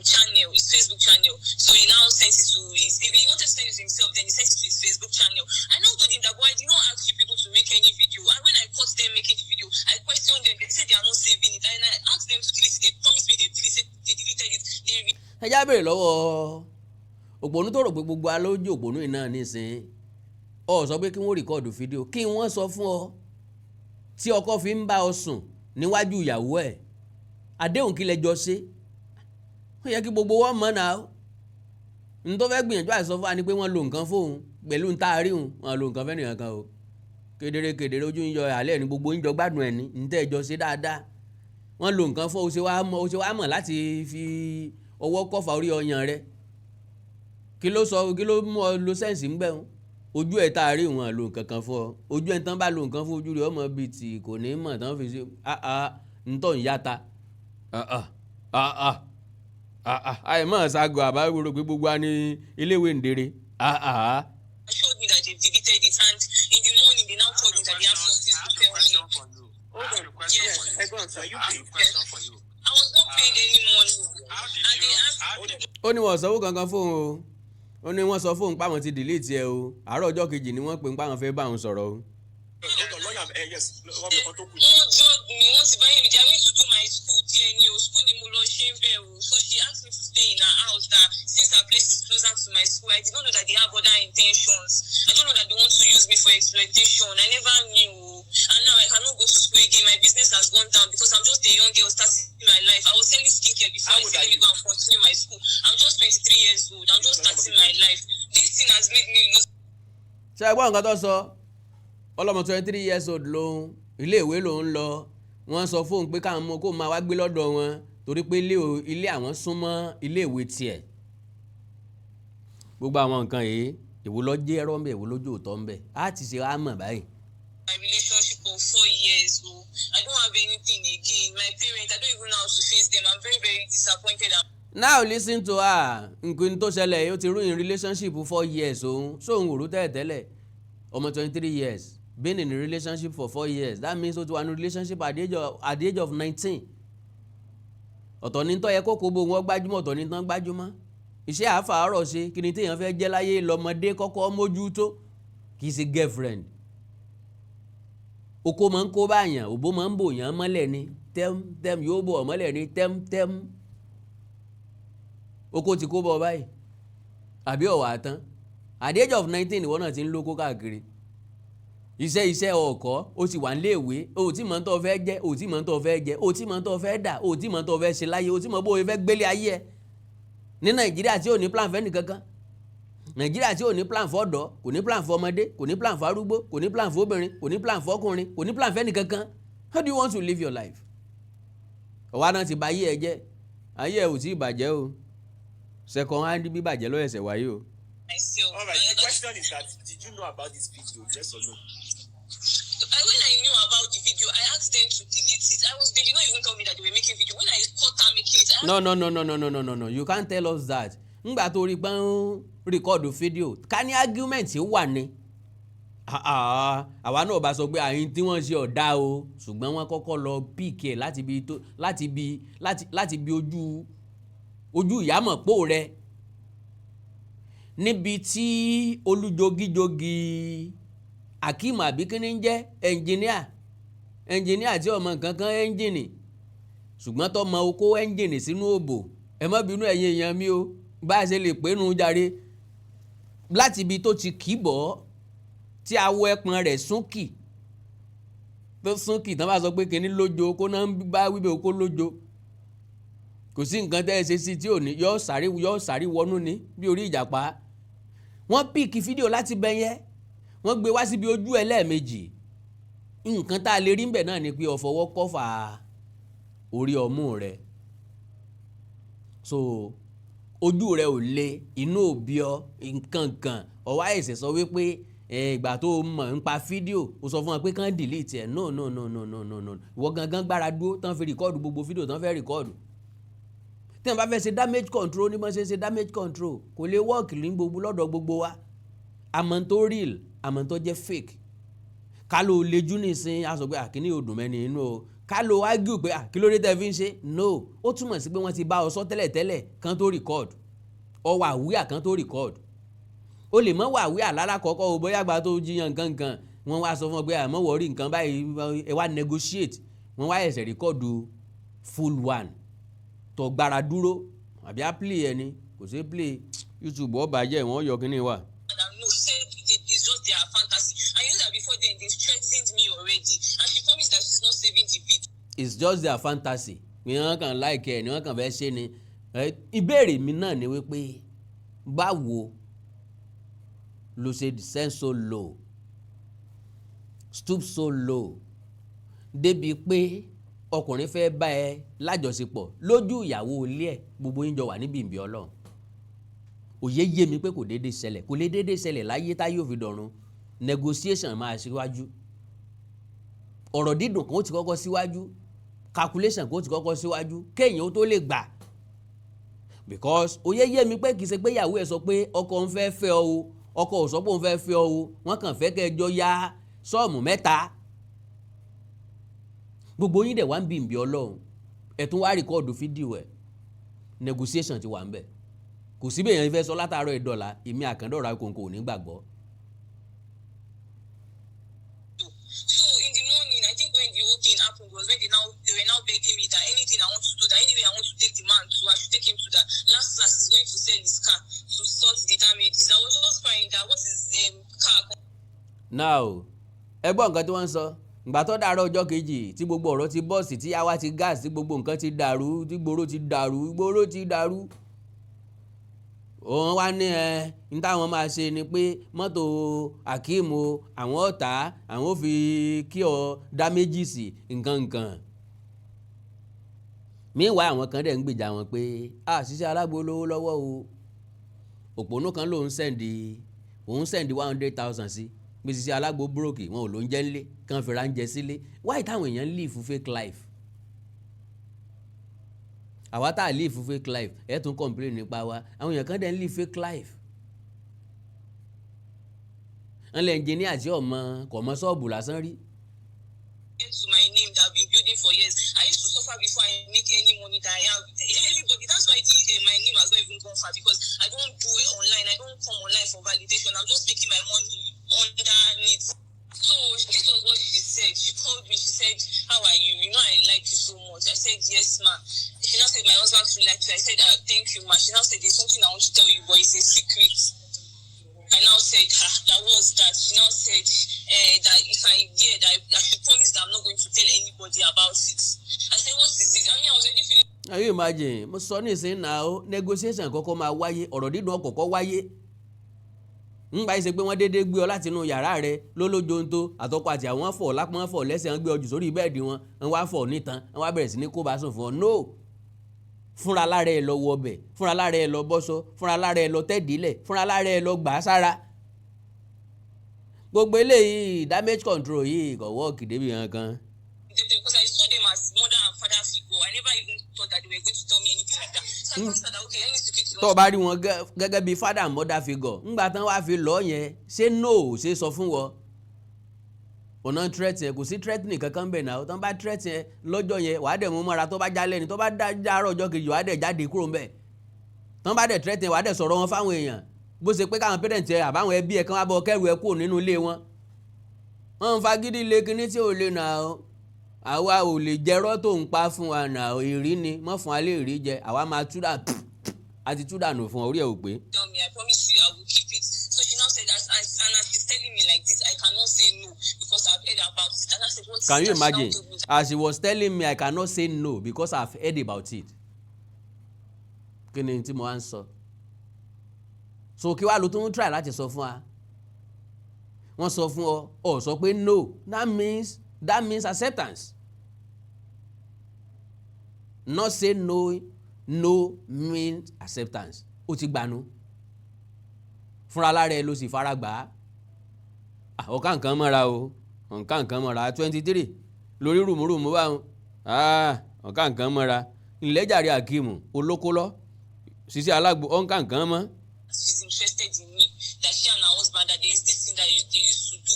channel, his Facebook channel. So he now sent it to his. He wanted to send it to himself, then he sent it to his Facebook channel. I now told him that, boy, I did not ask you people to make any video. And when I caught them making the video, I questioned them. They said they are not saving it, and I asked them to delete it. They promised me they deleted it. ẹ já béèrè lọ́wọ́ òpònú tó rò pé gbogbo alójú òpònú yìí náà nísìn ọ sọ pé kí wọ́n rìkọ́ọ̀dù fídíò kí wọ́n sọ fún ọ tí ọkọ fi ń bá ọ sùn níwájú ìyàwó ẹ̀ àdéhùn kí lẹjọ ṣe. ó yẹ kí gbogbo wọn mọ̀ náà n tó fẹ́ gbìyànjú àìsọ fún wa ni pé wọ́n lo nǹkan fóun pẹ̀lú ń taari òun wọ́n lo nǹkan fẹ́nìyàn kan o kedere ojú ń yọ àlẹ́ ní gbogbo ń jọ gbádùn ẹ̀ ní ń tẹ́ ẹjọ́ ṣe dáadáa. wọ́n lo nǹkan fún ọ ṣe wá mọ̀ láti fi ọwọ́ kọfà orí ọyàn rẹ. kí ló mú ọ lo sẹ́ǹsì ń bẹ̀ wọn ojú ẹ̀ tá a rí wọn lo nǹkan kan fún ọ ojú ẹ̀ tán bá lo nǹkan fún ojú rẹ ọmọ bíi tì kò ní mọ̀ tán fi ṣe ntọ́ ń yáta àìmọ̀ ṣàgọ̀ àbáwòrò pé gbogbo wa ní iléèwé ǹdèrè. Showed me that they deleted it, and in the morning they now told me that they have something to tell me. Hold on. Yes. I have a question for you. I was not paid any money. And they asked me. ó ní wọ́n sanwó kankan fóun o ó ní wọ́n sọ fóun páwọn ti delete ẹ o àárọ̀ ọjọ́ kejì ni wọ́n pè ń páwọn fẹ́ bá òun sọ̀rọ̀ o. Hold on, lawyer. Yes. Wọ́n drug me, wọ́n ti báyìí mi, they are going to do my school year ni o, school ni mo lọ ṣe ń bẹ̀ o. So she asked me to stay in her house that since her place is closer to my school, I did not know that they have other intentions. I don't know that they want to use me for exploitation. I never knew. And now I cannot go to school again. My business has gone down because I'm just a young girl starting my life. I was selling skincare before I said let me go and continue my school. I'm just 23 years old. I'm just starting my life. This thing has made me lose. ṣé ẹ gbọ́ nǹkan tó sọ ọlọ́mọ 23 years old lòun iléèwé lòun lọ wọ́n sọ fóun pé káwọn ọmọ kó máa wá gbé lọ́dọ̀ wọn torí pé ilé àwọn súnmọ́ iléèwé tiẹ̀ gbogbo àwọn nǹkan yìí èwo ló jẹ́ ẹ̀rọ ń bẹ èwo lójú òótọ́ ń bẹ á ti ṣe á mọ̀ báyìí. My relationship of 4 years old. I don't have anything again. My parents, I don't even know how to face them. I'm very, very disappointed. Now listen to her. Nǹkan tó ṣẹlẹ̀ ó ti ruin relationship 4 years òun sóun òru tẹ́lẹ̀ ọmọ 23 years been in a relationship for 4 years that means ó ti wà ní relationship at the age of 19. ọ̀tọ̀ ní tó yẹ kó bó wọn gbájúmọ̀ ọ̀tọ̀ ní tán gbájúmọ̀ iṣẹ́ àfàárọ̀ ṣe kí ni téèyàn fẹ́ jẹ́ láyé lọ́mọdé kọ́kọ́ mójútó kì í ṣe girlfriend. oko máa ń kó báyàn òbó máa ń bò yàn mọ́lẹ̀ ni tẹ́m yóò bò ọ́ mọ́lẹ̀ ni tẹ́m oko ti kó bọ́ báyìí àbí ọ̀wà tán at the age of 19 ìwọ náà ti ń lóko káàkiri iṣẹ́ ọkọ̀ ó ti wà níléèwé ó tí mọ̀ ń tọ́ fẹ́ jẹ́ ó tí mọ̀ ń tọ́ fẹ́ jẹ́ ó tí mọ̀ ń tọ́ fẹ́ dà ó tí mọ̀ ń tọ́ fẹ́ ṣe láyé ó tí mọ̀ bó o fẹ́ gbélé ayé ẹ ní Nàìjíríà tí ò ní plan fẹ́ nìkankan Nàìjíríà tí ò ní plan fọ́dọ̀ kò ní plan fọ́mọdé kò ní plan fárúgbó kò ní plan fóbìnrin kò ní plan fọ́kùnrin kò ní plan fẹ́ nìkankan how do you want to live your life? ọ̀wá náà ti bà ayé ẹ jẹ́ ayé ẹ ò tí ì bàjẹ́ o second hand bí bàjẹ́ ló ẹ̀sẹ̀ wáyé o. All right, the question is that did you know about this video, yes or no? When I knew about the video, I asked them to delete it. They did not even tell me that they were making video. When I caught them making it, No. You can't tell us that. Ngbà tó rí pọ́n record video ká ní argument wà ní. Àwa náà bá sọ pé àyín tí wọ́n ṣe ọ̀dá o ṣùgbọ́n wọ́n kọ́kọ́ lọ pk láti bí ojú ìyámọ̀pó rẹ̀ níbi tí olùjogijogi Akeem àbíkíní ń jẹ́ ẹnjìníà tí ọmọ nǹkan kan ẹ́ńjìnì ṣùgbọ́n tó mọ okó ẹ́ńjìnì sínú òbò ẹ má bínú ẹ̀yin èèyàn mi o bá a ṣe lè pé nu jàre láti ibi tó ti kìbọ̀ tí awọ ẹpọn rẹ̀ súnkì tán bá sọ pé kíní lójo kó náà ń bá wíbẹ̀ okó lójo kò sí nǹkan tẹ́ ẹ ṣe sí tí ò ní yọ sáré wọnú ní bí orí ìjàpá wọ́n píìkì fídíò láti bẹ̀yẹ wọ́n gbé wá síbi ojú ẹ lẹ́ẹ̀mejì nǹkan tá a lè rí ńbẹ̀ náà ni pé ọ̀fọwọ́ kọ́fà orí ọmú rẹ̀ so ojú rẹ̀ ò le inú òbí ọ nǹkan ọwọ́ àìsè sọ wípé ìgbà tó mọ̀ ń pa fídíò ó sọ fún wọn pé kán delete ẹ̀ no ìwọ gangan gbára dúró tán fi rìkọ́ọ̀dù gbogbo fídíò tán fẹ́ rìkọ́ọ̀dù tí wọ́n bá fẹ́ ṣe damage control ní wọ́n ṣe damage control kò lè work ní gbogbo lọ́dọ̀ gbogbo wa àmọ́ tó real àmọ́ tó jẹ́ fake ká ló lejú nìsín a sọ pé àkíní odùn mẹ́ni inú o ká ló argue pé kí ló dé tẹ́ fi ń ṣe no ó túmọ̀ sí pé wọ́n ti bá ọ sọ tẹ́lẹ̀ kan tó record ọ wà wíà kan tó record o lè mọ́ wà wíà lára kọ́kọ́ o bóyá gba tó jiyàn nǹkan wọ́n wá sọ fún ọ pé àmọ́ wọ́ọ́rí nǹkan báyìí ẹ wá negotiate wọ́n wá ẹ̀sẹ̀ record full one tó gbára dúró àbí á play ẹni kò sí play YouTube ó bàjẹ́ wọ́n yọ kíní wà. No, she said it's just their fantasy. And you know that before then, they threatened me already. And she promised that she's not saving the video. It's just their fantasy. Ni wọ́n kàn like ẹ̀ ni wọ́n kàn fẹ́ ṣe ni. Ìbéèrè mi náà ni wípé báwo ló ṣe descend so low stoop so low débi pé ọkùnrin fẹ́ bá ẹ lájọṣepọ̀ lójú ìyàwó ilé ẹ̀ gbogbo yín jọ wà níbi ìbí Ọlọ́run òye yé mi pé kò déédéé ṣẹlẹ̀ kò lè déédéé ṣẹlẹ̀ láyé táyé òfin dọ̀run negotiation máa síwájú ọ̀rọ̀ dídùn kan ó ti kọ́kọ́ síwájú calculation kan ó ti kọ́kọ́ síwájú kéèyàn ó tó lè gbà because òye yé mi pé kì í ṣe pé ìyàwó ẹ̀ sọ pé ọkọ ń fẹ́ fẹ́ ọ o ọkọ ò sọ pé òun fẹ́ fẹ́ ọ o wọ́n kàn fẹ́ kẹjọ ya sọ́ọ̀mù 3 gbogbo yín dẹ̀ wá ń bí ìbí Ọlọ́run ẹ̀ tún wá rìkọ́ọ̀dù fídíò ẹ̀ negotiation ti wà ń bẹ̀ kò sí bẹ́ẹ̀ yẹn fẹ́ sọ látàárọ̀ ìdọ̀la èmi àkàndọ̀ra kòǹkò ò ní gbàgbọ́. So in the morning, I think when the whole thing happened was when they were now begging me that anything I want to do take him to the last class. He's going to sell his car to sort the damages. I was just crying that what is car. Now, ẹ gbọ́ nǹkan tí wọ́n ń sọ. Ìgbà tó dàárọ̀ ọjọ́ kejì tí gbogbo ọ̀rọ̀ ti bọ́ọ̀sì tí yáwá ti gáàsì tí gbogbo nǹkan ti dàrú tí gbòòrò ti dàrú. Òun wá ní ní táwọn máa ṣe ni pé mọ́tò Akeem o àwọn ọ̀tá àwọn ò fi kí ọ damages nǹkan. Meanwhile àwọn kan dẹ̀ ń gbèjà wọn pé Sisi Alagbo lówó lọ́wọ́ o. Òpònú kan lòun sẹ́ndì 100,000 sí bí Sisi Alagbo broke wọn ò ló ń jẹ́ ńlé kan fi ránjẹ sílé. Why táwọn èèyàn live fake life? Àwa tá live fake life ẹ tún complain nípa wa. Àwọn èèyàn kan dẹ̀ ń live fake life. Wọ́n lè engineer àti kò mọ ṣọ́ọ̀bù lásán rí. To my name that I've been building for years. I used to suffer before I make any money that I have. Everybody, that's why my name has not even gone far, because I don't do it online. I don't come online for validation. I'm just making my money underneath. So this was what she said. She called me. She said, "How are you? You know I like you so much." I said, "Yes, ma." She now said, "My husband too like you." I said, "Thank you, ma." She now said, "There's something I want to tell you, but it's a secret." I now said, that was that. She now said that if I hear that I should promise that I'm not going to tell anybody about it. I said, what is it? I mean, I was already feeling. Can you imagine? Mo sọ ní ìsìn náà negotiation kọ́kọ́ máa wáyé, ọ̀rọ̀ dídùn ọkọ̀ọ̀kọ́ wáyé. Ńgbà yìí ṣe pé wọ́n déédéé gbé ọ láti inú yàrá rẹ lólójóńtó àtọkọ àti àwọn fọ̀ lápọ́n fọ̀ lẹ́sẹ̀ wọn gbé ọjù sórí bẹ́ẹ̀dì wọn wá fọ̀ nítan wọ́n wá bẹ̀rẹ̀ sí ní kó bá sùn fún ọ. No! Fúnra lára ẹ lọ wọ ọbẹ̀, fúnra lára ẹ lọ bọ́sọ, fúnra lára ẹ lọ tẹ́dílẹ̀, fúnra lára ẹ lọ gbà á sára. Gbogbo eléyìí damage control yìí kò wọ́ọ̀kì débi kankan. Because I saw them as mother and father figure. I never even thought that they were going to tell me anything like that. So I considered that, okay, I need to keep it. Tó bá rí wọn gẹ́gẹ́ bí father and mother figure ńgbà tán wá fi lọ yẹn ṣé no ṣe sọ fún wọn. Ọ̀nà threat yẹn kò sí threatening kankan bẹ̀ náà tán bá threat yẹn lọ́jọ́ yẹn wàá dẹ̀ mú mọ́ra tó bá jálẹ̀ ni tó bá dárọ̀ ọjọ́ kejì wàá dẹ̀ jáde kúrò ńbẹ̀. Tán bá dẹ̀ threat yẹn wàá dẹ̀ sọ̀rọ̀ wọn fáwọn èèyàn bó ṣe pé káwọn parent ẹ àbáwọn ẹbí ẹ kan wá bọ kẹrù ẹ kúrò nínú ilé wọn. Wọ́n ń fagídí lé kinní tí ò lè nà ó. Àwa ò lè jẹ́rọ́ tó ń pa fún wa nà ó ìrí ni mọ́ fún wa lè rí jẹ àwa máa túdà àti túdà nù fún orí ẹ̀ ò pé. Tell me, I promise you, I will keep it. So she now said, and as she's telling me like this, I cannot say no because I've heard about it. And I said, what is it? Can you imagine? As she was telling me, I cannot say no because I've heard about it. Kí ni tí mo wá ń sọ? So kí wàá lo tó ń try láti sọ fún wa? Wọ́n sọ fún ọ sọ pé no, that means acceptance. Not say no means acceptance. Ó ti gbanu. Fúnra lára ẹ ló sì fara gbà á. Ọ̀ká nǹkan mọ́ra o. Ọ̀ká nǹkan mọ́ra 23 lórí rùmùrùmù báwọn. Ọ̀ká nǹkan mọ́ra. Ìlẹ́jàre Akeem olókólọ́. Sisi Alagbo ọ̀ká nǹkan mọ́. She's interested in me. That she and her husband, that there is this thing that they used to do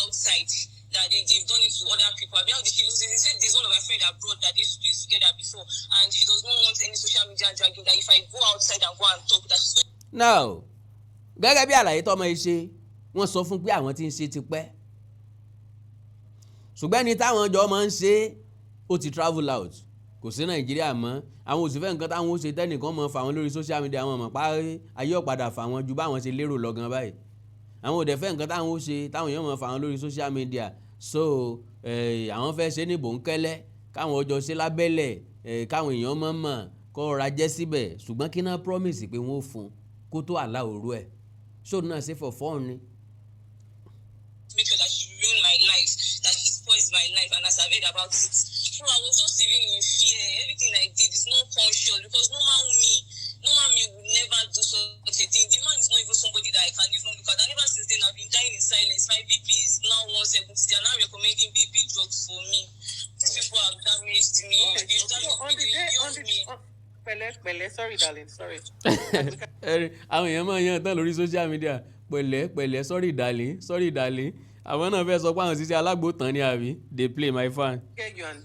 outside. That they've done it to other people. I mean, she said there's one of my friends abroad that they used to do it together before, and she does not want any social media dragging. That if I go outside and go and talk, that she's going. Now, gẹ́gẹ́ bí àlàyé tọ́mọ yìí ṣe wọ́n sọ fún pé àwọn tí ń ṣe ti pẹ́. Ṣùgbọ́n ní táwọn ọjọ́ máa ń ṣe ó ti travel out kò sí Nàìjíríà mọ́. Àwọn òṣìfẹ́ nǹkan táwọn ó ṣe tẹ́nìkan mọ̀ fà wọ́n lórí social media àwọn ọmọ parí ayé ọ̀padà fà wọ́n ju báwọn ṣe lérò lọ gan báyìí. Àwọn òdẹ̀fẹ́ nǹkan táwọn ó ṣe táwọn èèyàn mọ̀ fà wọ́n lórí social media so àwọn fẹ́ ṣe ní bòńkẹ́lẹ́ káwọn ọjọ́ ṣe lábẹ́lẹ̀ káwọn èèyàn mọ̀ kọ́ ọ̀rá jẹ́ síbẹ̀ ṣùgbọ́n kí náà promise pé wọ́n ó fún kó tó àlá òru ẹ̀ ṣó náà ṣe for fun ni. Make sure that she ruined my life, that she spoils my life, and as I've heard about it, so I was just living in fear. Everything I did is not conscious because normal me would never do such a thing. The man is not even somebody that I can even look at. And ever since then, I've been dying in silence. My BP is now 170. They are now recommending BP drugs for me. These people have damaged me. Pẹ̀lẹ́, sorry darling, sorry. Àwọn èèyàn máa yan tán lórí social media pẹ̀lẹ́ sorry darling. Àwọn náà fẹ́ sọ pé àwọn Sisi Alagbo tán ni àbí they play my fan. You and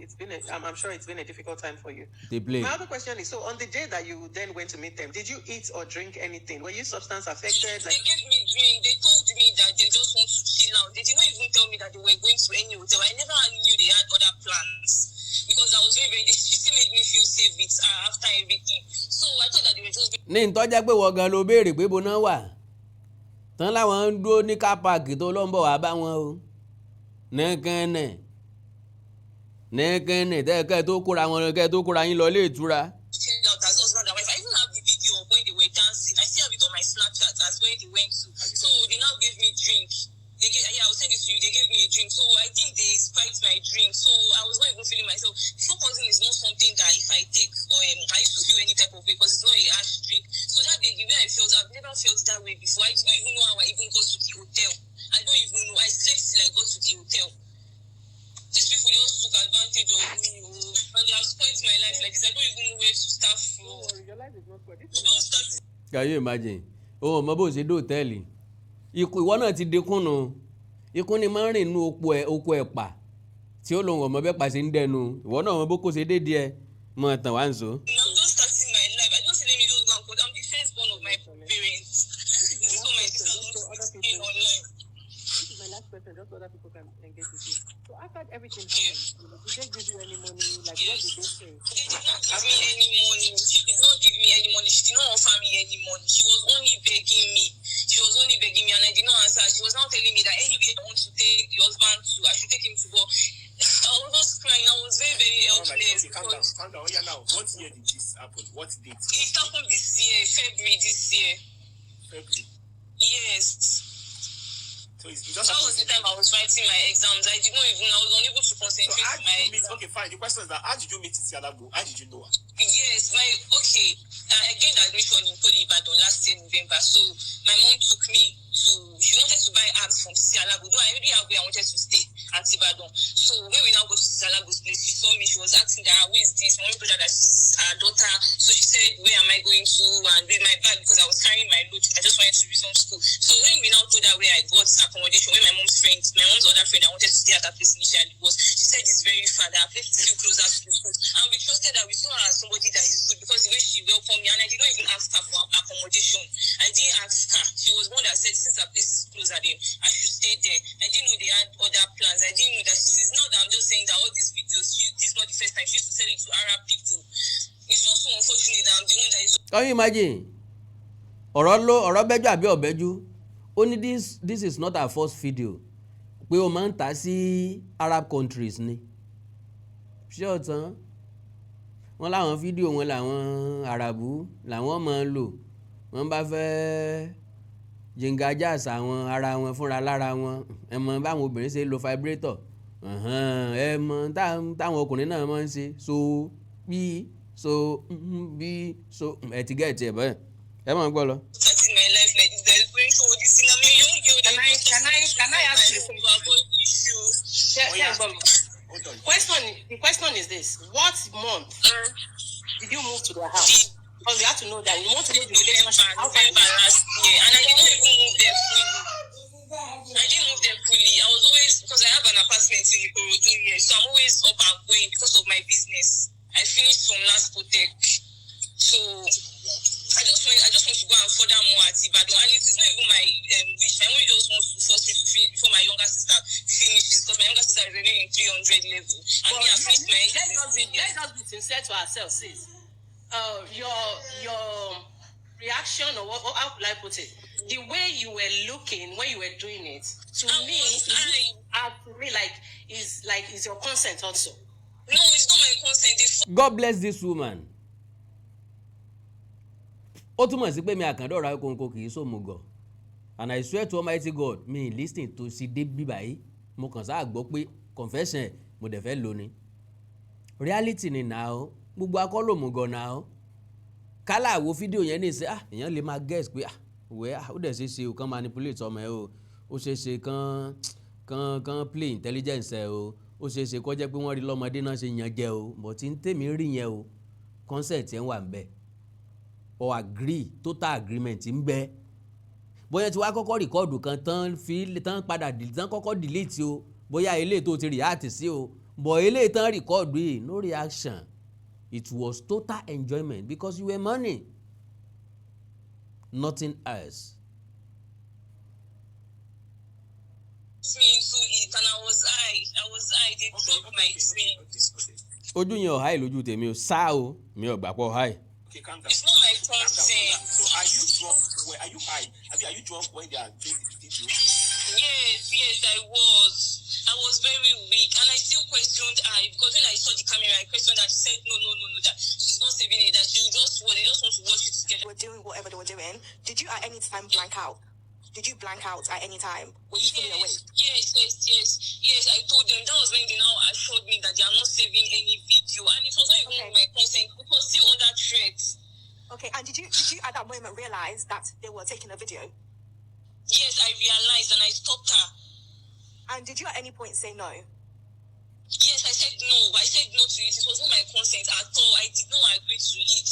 it's been I'm sure it's been a difficult time for you. They play. My other question is, so on the day that you then went to meet them, did you eat or drink anything? Were you substance affected? They gave me drink. They told me that they just want to chill out. They did not even tell me that they were going to any hotel. I never knew they had other plans. because I was very, very, she still made me feel safe with her after everything. So I thought that they were just ní ìtọ́jà pé wọ́n gan ló béèrè pé bó náà wà tán láwọn ń dúró ní car park tó ló ń bọ̀ wá bá wọn o nẹ́ẹ̀kẹ́nẹ̀ tẹ́ẹ̀kẹ́ tó kóra wọn kẹ́ tó kóra yín lọ ilé ìtura. changed out as husband and wife. I even have the video of when they were dancing. I still have it on my Snapchat as where they went to. So they now gave me drink. I'll send it to you. They gave me a drink. So I think they spiked my drink. So I was not even feeling myself. Focusing is not something that if I take or I used to feel any type of way because it's not a harsh drink. So that day, the way I felt, I've never felt that way before. I don't even know how I even got to the hotel. I don't even know. I slept till I got to the hotel. These people just took advantage of me, and they have spoiled my life like this. I don't even know where to start from. Your life is not spoiled. Don't start. Can you imagine? Ó mọ bó ṣe dé hòtẹ́ẹ̀lì ikú ìwọ náà ti dínkù nù ikú ni máa ń rìn nú oko ẹ̀pà tí ó lòun ọmọ bẹ́ẹ̀ pàṣẹ ń dẹnu ìwọ náà mọ bó kó ṣe dé díẹ̀ mọ tàn wá ń so. Now just starting my life. I don't say let me just go and quote. I'm the firstborn of my parents. This is what my sister was saying online. This is my last question, just so other people can engage with you. So after everything happened, did they give you any money? Like, what did they say? They did not give me any money. She did not give me any money. She did not offer me any money. She was only begging me. And I did not answer. She was now telling me that anyway I want to take the husband to, I should take him to go. I was just crying. I was very, very helpless. Okay, calm down. Oh, yeah, now, what year did this happen? What date? It happened this year, February this year. February. Yes. So it's just That was the time I was writing my exams. I was unable to So concentrate how on did my you meet? Okay, fine. The question is that how did you meet Sisi Alagbo? How did you know her? Yes, I gained admission in Poly Ibadan last year November. So my mom took me to, she wanted to buy apps from Sisi Alagbo. Though I already have where I wanted to stay at Ibadan. So when we now go to Sisi Alagbo's place, she saw me, she was asking that, who is this? Mommy told her that she's her daughter. So she said, where am I going to? And with my bag, because I was carrying my load, I just wanted to resume school. So when we now told her where I got accommodation, where my mom's other friend, I wanted to stay at her place initially was, she said it's very far, that her place is still closer to the school. And we trusted that we saw her as somebody that is good because the way she welcomed me, and I did not even ask her for accommodation. I didn't ask her. She was one that said since her place is closer then I should stay there. I didn't know they had other plans. I didn't know that it's not that I'm just saying that all these videos, this is not the first time she used to sell it to Arab people. It's just so unfortunate that I'm the one that is. Can you imagine? ọ̀rọ̀ bẹ́jú àbí ọ̀bẹ́jú ó ní this is not our first video pé o máa ń tà sí Arab countries ni ṣé ọ̀tán wọ́n láwọn fídíò wọn làwọn Arabu làwọn máa ń lò wọ́n bá fẹ́ jìngàjàs àwọn ara wọn fúnra lára wọn ẹ mọ báwọn obìnrin ṣe lo vibrator ẹ mọ táwọn ọkùnrin náà máa ń ṣe so bí ẹ ti gẹ̀ẹ́tì ẹ̀ bẹ́ẹ̀ ẹ máa ń gbọ́ lọ. Starting my life like this, there's going through this thing. I'm a young girl. Can I ask you something? The question is this: what month did you move to their house? Because we have to know that we want to know the relationship. November last year, and I did not even move there fully. I didn't move there fully. I was always, because I have an apartment in Ikorodu here, so I'm always up and going because of my business. I finished from last Protect, so I just want to go and further more at Ibadan, and it is not even my wish. My only just wants to force me to finish before my younger sister finishes, because my younger sister is already in 300 level, and me I finished my. Let's just be sincere to ourselves, sis. Your reaction, or how could I put it? The way you were looking when you were doing it, to me is your consent also. No, it's not my consent. God bless this woman. Ó túmọ̀ sí pé mi àkàndọ̀rọ̀ akóńkó kì í sòmùgọ̀, and I swear to Almighty God mi listening to sí dé bí báyìí mo kàn sáà gbọ́ pé confession mo dẹ̀ fẹ́ lò ní reality ni now gbogbo akọ́lòmùgọ̀ now kálá wo fídíò yẹn ní ìsẹ́ èèyàn lè máa guess pé ó dẹ̀ ṣe o kàn manipulate ọmọ ẹ o ó ṣe kàn play intelligence ẹ o ó ṣe kó jẹ́ pé wọ́n rí lọ́mọdé náà ṣe yan jẹ o but tí ń tèmi rí yẹn o consent yẹn wà ń bẹ̀ or agree total agreement ń bẹ bóyá tí wàá kọ́kọ́ rìkọ́ọ̀dù kan tán padà tán kọ́kọ́ delete o bóyá eléyìí tó ti react sí o but eléyìí tán rìkọ́ọ̀dù yìí no reaction it was total enjoyment because you were money nothing else. Me into it, and I was they dropped my dream. ojú yẹn ò háì lójú tèmi o sá o mi ò gbà pọ̀ háì. Okay, calm down. It's not my Calm down, calm consent. down. So are you drunk? Are you high? Are you drunk when they are doing the video? Yes, I was very weak, and I still questioned her because when I saw the camera, I questioned her. She said, no, that she's not saving it, that they just want to watch it together. They were doing whatever they were doing. Did you at any time blank out? Did you blank out at any time? Were you fully awake? Yes. I told them. That was when they now assured me that they are not saving any video, and it was not even with my consent. It was still under threat. Okay, and did you at that moment realize that they were taking a video? Yes, I realized, and I stopped her. And did you at any point say no? Yes, I said no. I said no to it. It was not my consent at all. I did not agree to it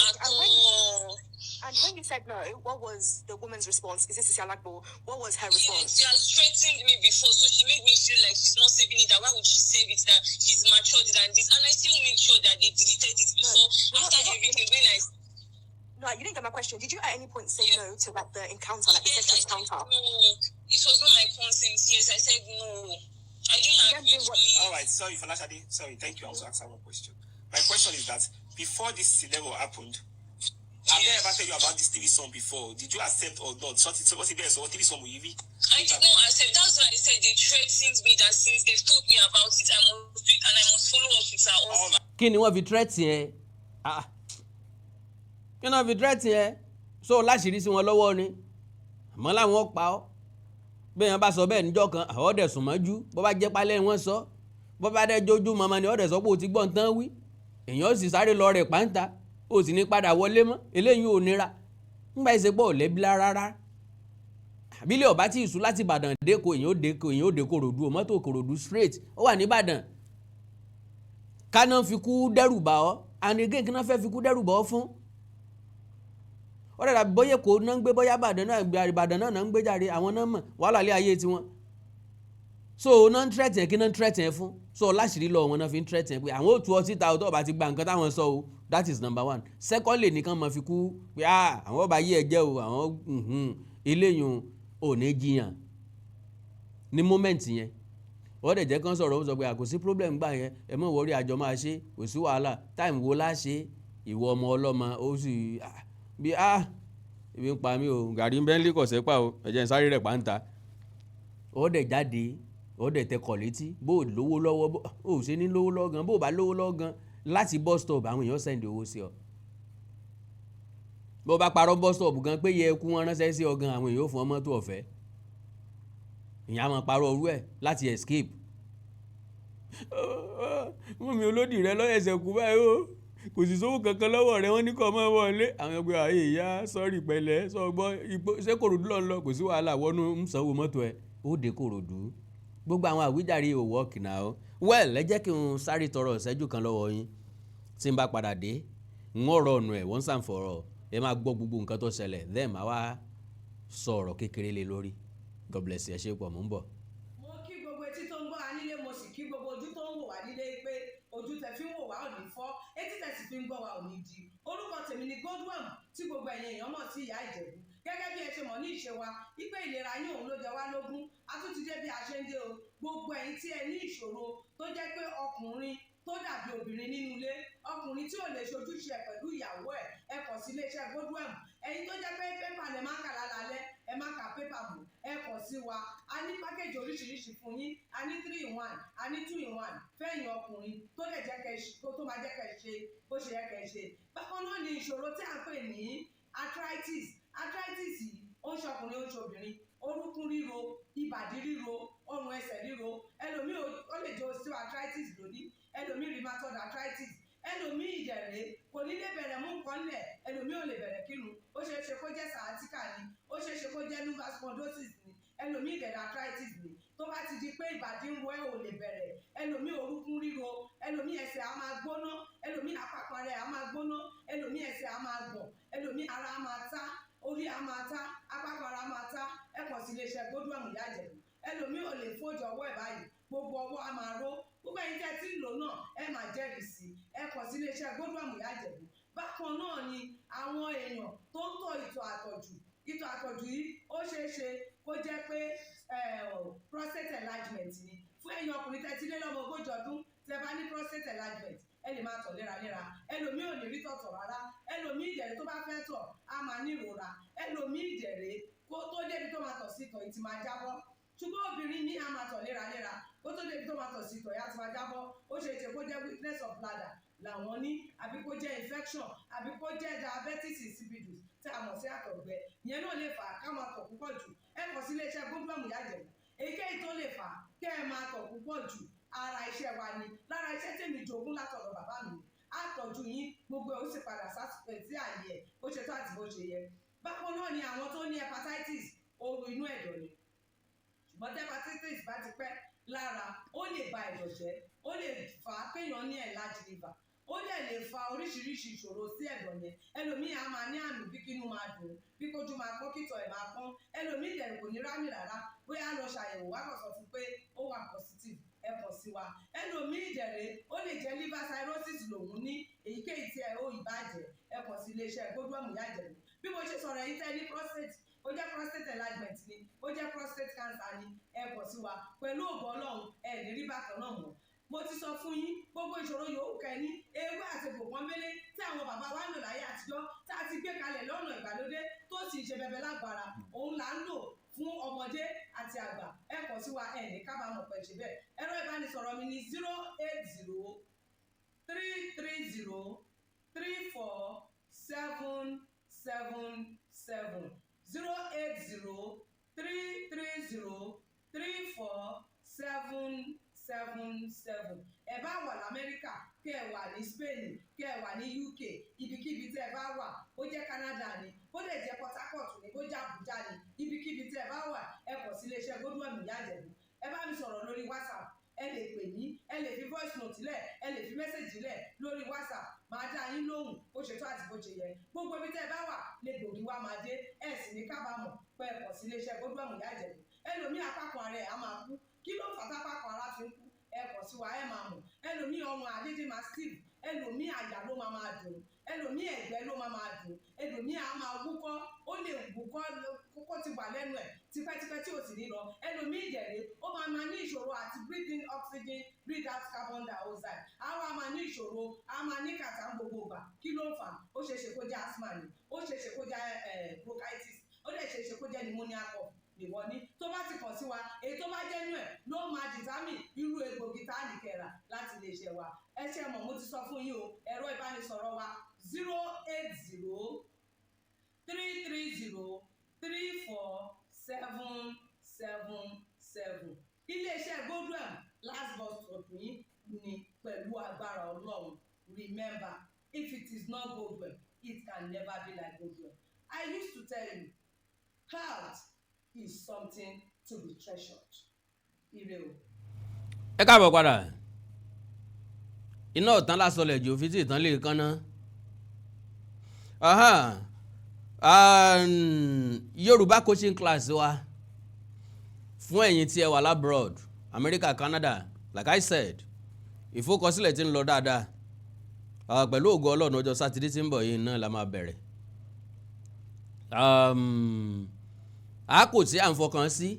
at all. And when you said no, what was the woman's response? Is this Sisi Alagbo? What was her response? She has threatened me before, so she made me feel like she's not saving it. That why would she save it? That she's matured than this. And I still made sure that they deleted it before after everything. When I no, you didn't get my question. Did you at any point say no to like the encounter, like the sexual encounter? No, it was not my consent. Yes, I said no. I didn't agree to it. All right, sorry, Falashade. Sorry, thank you. I also asked one question. My question is that before this scenario happened, have they ever told you about this TV song before? Did you accept or not? So what's it there? So what TV song will you be? I did not accept. That's why I said they threatened me that since they've told me about it, I must do it and I must follow up with her also. kí ni wọ́n fi threat yẹn kí ni wọ́n fi threat yẹn so láṣìírí sí wọn lọ́wọ́ ni àmọ́ láwọn pa ọ́ bẹ́ẹ̀ yẹn bá sọ bẹ́ẹ̀ níjọ́ kan àwọn ọ̀dẹ̀ sùn mọ́jú bó bá jẹ́ pálẹ̀ wọ́n sọ bó bá dẹ́ jójú mọ́mọ́ ni ọ̀dẹ̀ sọ pé o ti gbọ́n tán wí èèyàn sì sáré lọ rẹ̀ pàǹtà o sì ní padà wọlé mọ́ eléyìí ò nira nígbà ìsepọ̀ ò lẹ́bí rárá àbílẹ̀ ọ̀bá tí ìṣú láti Ìbàdàn dẹ́kọ̀ èèyàn ò dé Kòròdú o mọ́tò Kòròdú straight ó wà ní Ìbàdàn káná fi kú dẹ́rù bá ọ́ and again kí náà fẹ́ fi kú dẹ́rù bá ọ́ fún ọ̀rẹ́ dàbí bóyá kò náà ń gbé bóyá Ìbàdàn náà ń gbé jáde àwọn náà mọ̀ wàhálà lé ayé tiwọn so náà ń threat yẹn kí náà ń threat yẹn fún so láṣìírí lọ wọn náà fi ń threat yẹn pé àwọn ò tú ọ síta ọtọ́ ọba ti gba nǹkan táwọn sọ o that is number one secondly nìkan máa fi kú pé àwọn ọba yí ẹ jẹ́ o àwọn eléyìí ò ní jiyàn ní moment yẹn wọ́n dẹ̀ jẹ́ kán sọ̀rọ̀ ó sọ pé kò sí problem gbà yẹn ẹ mọ̀ wọ́rí àjọ máa ṣe kò sí wàhálà time wo la ṣe ìwọ ọmọ ọlọ́mọ ó sì bí ibi ń pa mí o gàrí ń bẹ́ńlí kọ̀sẹ́ pa o ẹ̀jẹ̀ ń sáré rẹ̀ pàǹtà ó dẹ̀ jáde ó dẹ̀ tẹkọ̀ létí bó lówó lọ́wọ́ ó ṣe ní lówó lọ́wọ́ gan bó bá lówó lọ́wọ́ gan láti bus stop àwọn èèyàn sẹ́ndì owó sí ọ bó bá parọ́ bus stop gan pé yẹ kú wọn ránṣẹ́ sí ọ gan àwọn èèyàn ò fún ọ mọ́tò ọ̀fẹ́ ìyá máa parọ́ orú ẹ̀ láti escape mú mi olódì rẹ lọ́yẹ̀sẹ̀ kú báyìí o kò sì sówó kankan lọ́wọ́ rẹ wọ́n ní kọ́ máa wọlé àwọn ẹgbẹ́ ààyè ìyá sọ́ọ̀rì pẹ̀lẹ́ sọ́gbọ́n ṣé Kòròdú lọ kò sí wàhálà wọnú ń sanwó mọ́tò ẹ̀ ó dé Kòròdú gbogbo àwọn àwíjàre ò wọ́ọ̀kì náà ó well ẹ jẹ́ kí n sáré tọrọ ìṣẹ́jú kan lọ́wọ́ yín tí n bá padà dé ń ọ̀rọ̀ ọ̀nà ẹ̀ wọ́n sàn fọ̀rọ̀ ẹ máa gbọ́ gbogbo nǹkan tó ṣẹlẹ̀ then máa wá sọ̀rọ̀ kékeré lé lórí God bless ẹ ṣe pọ̀ mò ń bọ̀. mo kí gbogbo etí tó ń gbọ́ wa nílé mo sì kí gbogbo ojú tó ń wò wá nílé pé ojú tẹ fi ń wò wá ò ní fọ́ etí tẹ sì fi ń gbọ́ wa ò ní di orúkọ tèmi ni Godwin tí gbogbo ẹ̀yin èèyàn mọ̀ sí ìyá Ìjẹ̀bú gẹ́gẹ́ bí ẹ ṣe mọ̀ ní ìṣe wa wípé ìlera yín òun ló jẹ wá lógún a tún ti dé bí a ṣe ń dé o gbogbo ẹ̀yin tí ẹ ní ìṣòro tó jẹ́ pé ọkùnrin tó dàbí obìnrin nínú ilé ọkùnrin tí ò lè ṣojúṣe ẹ̀ pẹ̀lú ìyàwó ẹ kàn sí iléeṣẹ́ Godwin ẹ̀yin tó jẹ́ pé pépà lẹ máa kà lálálẹ́ ẹ má ka pépà mọ́ ẹ kàn sí wa a ní pákéjì oríṣiríṣi fún yín a ní 3-in-1 a ní 2-in-1 fẹ́yìn ọkùnrin tó lè jẹ́ tó máa jẹ́ kẹ́ ṣe bó ṣe yẹ kẹ́ ṣe bákan náà ni ìṣòro tí a ń pè ní arthritis yìí ó ń ṣọkùnrin ó ń ṣobìnrin orúnkún ríro ìbàdí ríro ọrùn ẹsẹ̀ ríro ẹlòmíì ó lè jẹ́ osteoarthritis lónìí ẹlòmíì rheumatoid arthritis ẹlòmíì ìdẹ̀rẹ̀ kò ní lè bẹ̀rẹ̀ mú nǹkan lẹ̀ ẹlòmíì ò lè bẹ̀rẹ̀ kírun ó ṣeé ṣe kó jẹ́ sciatica ni ó ṣeé ṣe kó jẹ́ lumbar spondylosis ni ẹlòmíì ìdẹ̀rẹ̀ arthritis ni tó bá ti di pé ìbàdí ń ro ẹ̀ ò lè bẹ̀rẹ̀ ẹlòmíì orúnkún ríro ẹlòmíì ẹsẹ̀ á máa gbóná ẹlòmíì àpapọ̀ rẹ̀ á máa gbóná ẹlòmíì ẹsẹ̀ á máa gbọ̀n ẹlòmíì ara á máa tá orí á máa tá àpapọ̀ ara á máa tá ẹ kàn sí iléeṣẹ́ Godwin ìyá Ìjẹ̀bú ẹlòmíì ò lè fojú ọwọ́ ẹ̀ báyìí gbogbo ọwọ́ á máa ró gbogbo ẹ̀yin tẹ́ tí ń lò náà ẹ máa jẹ́rìí sí ẹ kàn sí iléeṣẹ́ Godwin ìyá Ìjẹ̀bú bákan náà ni àwọn èèyàn tó ń tọ̀ ìtọ̀ àtọ̀jù yìí ó ṣeé ṣe kó jẹ́ pé prostate enlargement ni fún ẹ̀yin ọkùnrin tẹ́ ti lé lọ́mọ 40 ọdún tẹ́ bá ní prostate enlargement ẹ lè máa tọ̀ léraléra ẹlòmíì ò ní rí tọ̀tọ̀ rárá ẹlòmíì ìdẹ̀rẹ̀ tó bá fẹ́ tọ̀ á máa ní ìrora ẹlòmíì ìdẹ̀rẹ̀ kó tó débi tó máa tọ̀ sí ìtọ̀ ìtì máa jábọ́ ṣùgbọ́n obìnrin ní a máa tọ̀ léraléra kó tó débi tó máa tọ̀ sí ìtọ̀ ìyá ti máa jábọ́ ó ṣe é ṣe kó jẹ́ weakness of bladder làwọn ní àbí kó jẹ́ infection àbí kó jẹ́ diabetes insipidus tí a mọ̀ sí àtọ̀gbẹ ìyẹn náà lè fà á ká máa tọ̀ púpọ̀ jù ẹ kàn sí iléeṣẹ́ gómìnà Ìyájẹ̀bú èyíkéyìí tó lè fà á kẹ́ ẹ máa tọ̀ púpọ̀ jù ara iṣẹ́ wa ni lára iṣẹ́ tèmi jogún látọ̀dọ̀ bàbá mi àtọ́jú yín gbogbo ẹ̀ ó sì padà sí àyè ẹ̀ bó ṣe tó àti bó ṣe yẹ bákan náà ni àwọn tó ní hepatitis ooru inú ẹ̀dọ̀ ni ṣùgbọ́n tí hepatitis bá ti pẹ́ lára ó lè ba ẹ̀dọ̀ jẹ́ ó lè fà á kéèyàn ní enlarged liver ó dẹ̀ lè fa oríṣiríṣi ìṣòro sí ẹ̀dọ̀ yẹn ẹlòmíì á máa ní àmì bí kínú máa dùn bí kójú máa pọ́n kítọ̀ ẹ̀ máa pọ́n ẹlòmíì dẹ̀ kò ní rámì rárá bóyá lọ ṣàyẹ̀wò wá kàn sọ fún pé ó wà positive ẹ kàn sí wa ẹlòmíì ìdẹ̀rẹ̀ ó lè jẹ́ liver cirrhosis lòun ní èyíkéyìí tí ẹ ó ìbàjẹ́ ẹ kàn sí iléeṣẹ́ Godwin Ìyájẹ̀bú bí mo ṣe sọ̀rọ̀ yìí tẹ́ ní prostate ó jẹ́ prostate enlargement ni ó jẹ́ prostate cancer ni ẹ kàn sí wa pẹ̀lú ògo Ọlọ́run ẹ ní rí bákan náà mọ́ mo ti sọ fún yín gbogbo ìṣòro yòówù kẹ́ni ewé àti gbòǹkan mélé tí àwọn bàbá wa ń lò láyé àtijọ́ tá a ti gbé kalẹ̀ lọ́nà ìgbàlódé tó sì ṣe bẹbẹ lágbára òun là ń lò fún ọmọdé àti àgbà ẹ kàn sí wa ẹ ní kábàámọ̀ pẹ̀ ṣe bẹ́ẹ̀ ẹ̀rọ ìbánisọ̀rọ̀ mi ni 08033034777 ẹ bá wà lamẹ́ríkà kí ẹ wà ní Spain kí ẹ wà ní UK ibikíbi tí ẹ bá wà ó jẹ́ Canada ni ó lè jẹ́ Port Harcourt ni ó jẹ́ Abuja ni ibikíbi tí ẹ bá wà ẹ kàn sí iléeṣẹ́ Godwin Ìyájẹ̀bú ẹ bá mi sọ̀rọ̀ lórí WhatsApp ẹ lè pè mí ẹ lè fi voice note lẹ̀ ẹ lè fi message lẹ̀ lórí WhatsApp máa dá yín lóhùn bó ṣe tó àti bó ṣe yẹ gbogbo ibi tẹ́ ẹ bá wà lè gbòógì wá máa dé ẹ sì ní kábàámọ̀ pé ẹ kàn sí iléeṣẹ́ Godwin Ìyájẹ̀bú ẹlòmíì apákan ara ẹ̀ á máa kú kí ló fà tápákan ara fi ń kú ẹ kàn sí wa ẹ máa mọ̀ ẹlòmíì ọrùn àdédé máa steve ẹlòmíì àyà ló máa dùn ẹlòmíì ẹ̀gbẹ́ ló máa dùn ẹlòmíì á máa wúkọ́ ó lè wúkọ́ kókó ti wà lẹ́nu ẹ̀ tipẹ́tipẹ́ tí ò sì ní lọ ẹlòmíì ìdẹ̀rẹ̀ ó máa ní ìṣòro àti breathe in oxygen breathe out carbon dioxide àwa máa ní ìṣòro á máa ní kàtà gbogbo ìgbà kí ló ń fà ó ṣeéṣe kó jẹ́ asthma ni ó ṣeéṣe kó jẹ́ bronchitis ó lè ṣeéṣe kó jẹ́ pneumonia cough ìwọ ní tó bá ti kàn sí wa èyí tó bá jẹ́ nú ẹ̀ ló máa determine irú egbògi tá a lè kẹ̀rà láti lè ṣe wa ẹ ṣe mọ̀ mo ti sọ fún yín o ẹ̀rọ ìbánisọ̀rọ̀ wa 08033034777 iléeṣẹ́ Godwin last bus stop yín ni pẹ̀lú agbára Ọlọ́run remember if it is not Godwin it can never be like Godwin I used to tell you health is something to be treasured. Ire o. ẹ káàbọ̀ padà iná ọ̀tán lásọlẹ̀ jù fi tí ìtàn lè kánná Yorùbá coaching class wa fún ẹ̀yin tí ẹ wà labroad America, Canada like I said ìfowókọsílẹ̀ tí ń lọ dáadáa pẹ̀lú ògo Ọlọ́run ọjọ́ sátidé tí ń bọ̀ yìí náà la máa bẹ̀rẹ̀ àákò tí à ń fọkàn sí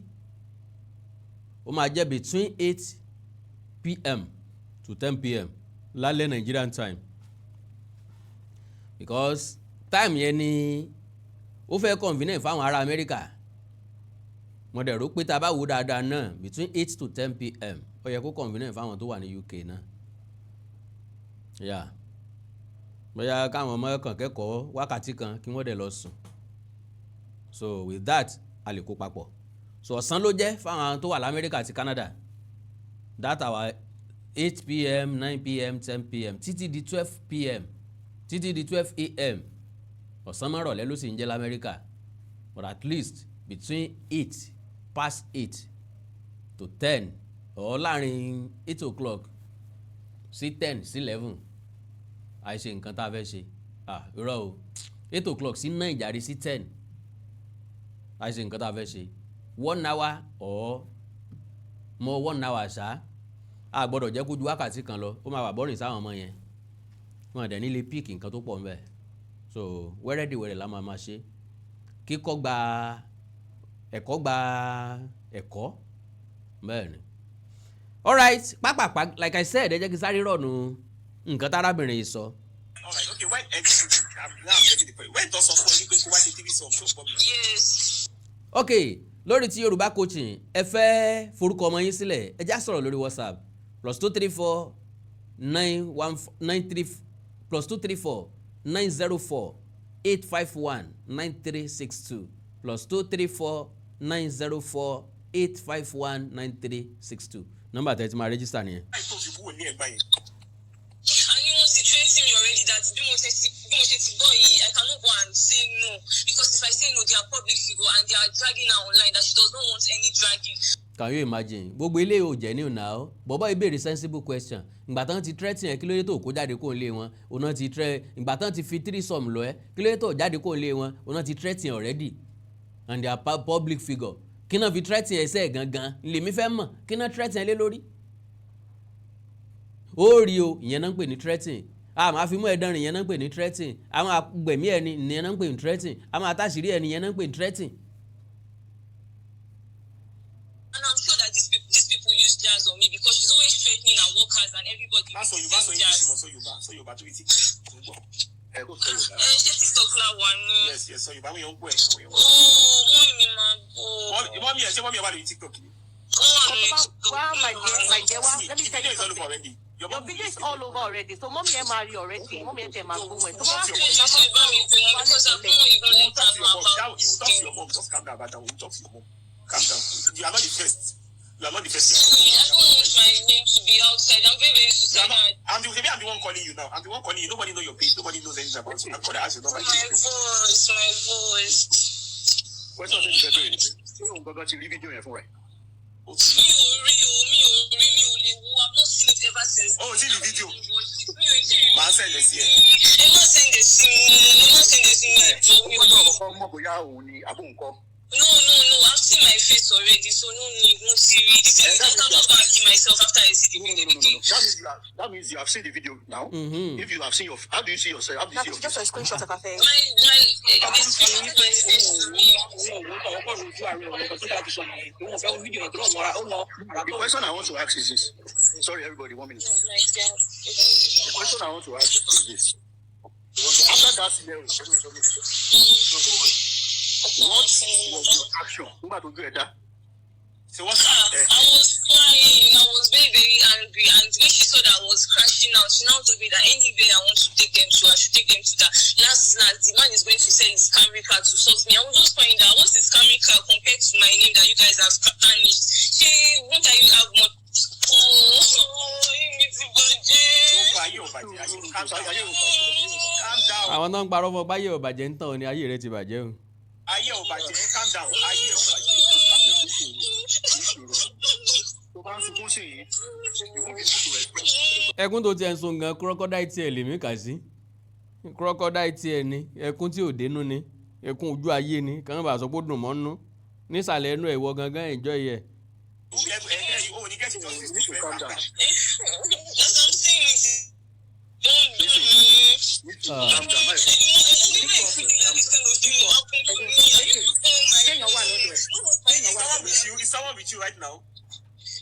ó máa jẹ́ between 8 p.m. to 10 p.m. lálẹ́ Nigerian time because time yẹn ni ó fẹ́ convenient fáwọn ará America mo dẹ̀ rò pé tá a bá wò dáadáa náà between 8 to 10 p.m. ó yẹ kó convenient fáwọn tó wà ní UK náà bóyá káwọn ọmọ kan kẹ́kọ̀ọ́ wákàtí kan kí wọ́n dẹ̀ lọ sùn so with that a lè kó papọ̀ so ọ̀sán ló jẹ́ fáwọn tó wà lamẹ́ríkà àti Canada that our 8 p.m. 9 p.m. 10 p.m. títí di 12 p.m. títí di 12 a.m. ọ̀sán mọ́ rọ̀lẹ́ ló sì ń jẹ́ lamẹ́ríkà but at least between 8 past 8 to 10 or láàrin 8 o'clock sí 10 sí 11 àìṣe nǹkan tá a fẹ́ ṣe irọ́ o 8 o'clock sí 9 ìjàre sí 10 àìṣe nǹkan tá a fẹ́ ṣe 1 hour or more 1 hour ṣá a gbọ́dọ̀ jẹ́ kó ju wákàtí kan lọ ó máa wà bọ́rìn sáwọn ọmọ yẹn wọn dẹ̀ nílé píìkì nǹkan tó pọ̀ ń bẹ̀ so wẹ́rẹ́dìwẹ̀rẹ̀ la máa ṣe kíkọ́ gba ẹ̀kọ́ bẹ́ẹ̀ ni alright pápápá like I said ẹ jẹ́ kí sáré rọ̀nù nǹkan tárábìnrin yìí sọ. Alright, okay, when I'm getting the point. When does someone you go watch a TV show? Yes. ok lórí ti Yorùbá coaching ẹ fẹ́ forúkọ ọmọ yín sílẹ̀ ẹ já sọ̀rọ̀ lórí WhatsApp +234 913 +234 904 851 9362 +234 904 851 9362 nọ́mbà tẹ́ ti máa rẹ́gísítà nìyẹn. I told you who were nearby. And you want to threaten me already that bí mo ṣe ti gbọ́ yìí, I cannot go and say no because if I say no, they are public figure and they are dragging her online that she does not want any dragging. Can you imagine gbogbo ilé ò jẹ́ ní now bọ́bọ́ ìbéèrè sensible question ìgbà tán ti threaten ẹ kí ló dé tó kó jáde kó lé wọn òun ti ìgbà tán ti fi 3 sum lọ ẹ kí ló dé tó jáde kó lé wọn òun ti threaten already and they are public figure kí náà fi threaten ẹsẹ̀ gangan lèmi fẹ́ mọ̀ kí náà threaten ẹ lé lórí. ó rí o ìyẹn náà ń pè ní threaten àwọn àfimú ẹ̀dánrin ìyẹn náà ń pè ní threaten àwọn àgbẹ̀mí ẹni ìyẹn náà ń pè ní threaten àwọn àtàṣírí ẹni ìyẹn náà ń pè ní threaten. And I'm sure that these people use jazz on me because she's always threatening her workers and everybody. So Yorùbá tó ti ṣé TikTok la wà ní. Yes, so Yorùbá mi yàn ń pọ̀ ẹ̀. Mọ́mí mi máa gbọ́. Mọ́mí ẹ̀ ṣé mọ́mí ẹ̀ wà lórí TikTok ni? My dear, let me tell you something. Already. Your video is all over already. So mommy and Mary already. Mommy and them are going. So Talk to your mom. Just calm down about that. We'll talk to your mom. Calm down. You are not the first. I don't want my name to be outside. I'm very, very suicidal. I'm the one calling you now. I'm the one calling you. Nobody knows your page. Nobody knows anything about you. I'm going to ask you. My voice. Question is Mi ò lè wo. I've not seen it ever since. Oh, see the video. Mi ò tí ì rí. Máa send this here. Ẹ má send it sí mi. No, I've seen my face already, so no need, no serious. This is I cannot go and kill myself after I see the video. That means you have seen the video now. Mm-hmm. If you have seen how do you see yourself? How do you see That's yourself? just a screenshot of her face. This video is my face to me. The question I want to ask is this. Sorry, everybody, 1 minute. Oh my God. The question I want to ask is this. After that scenario, what was your action? So what's I was crying. I was very, very angry. And when she saw that I was crashing out, she now told me that anywhere I want to take them to, I should take them to that. Last, the man is going to sell his camera car to sort me. I was just crying that what's his camera car compared to my name that you guys have tarnished? What are you have more? àwọn náà ń parọ́ fún báyé ò bàjẹ́ ń tàn ní ayé rẹ ti bàjẹ́ o. ayé ò bàjẹ́, calm down. Ayé ò bàjẹ́. ẹkún tó tiẹ̀ ń sun gan crocodile tiẹ̀ lèmi kà sí crocodile tiẹ̀ ni ẹkún tí ò dénú ni ẹkún ojú ayé ni kàn bá sọ pé ó dùn mọ́ nú nísàlẹ̀ ẹnu ẹ̀wọ̀ gangan enjoy yẹ. Is someone with you right now?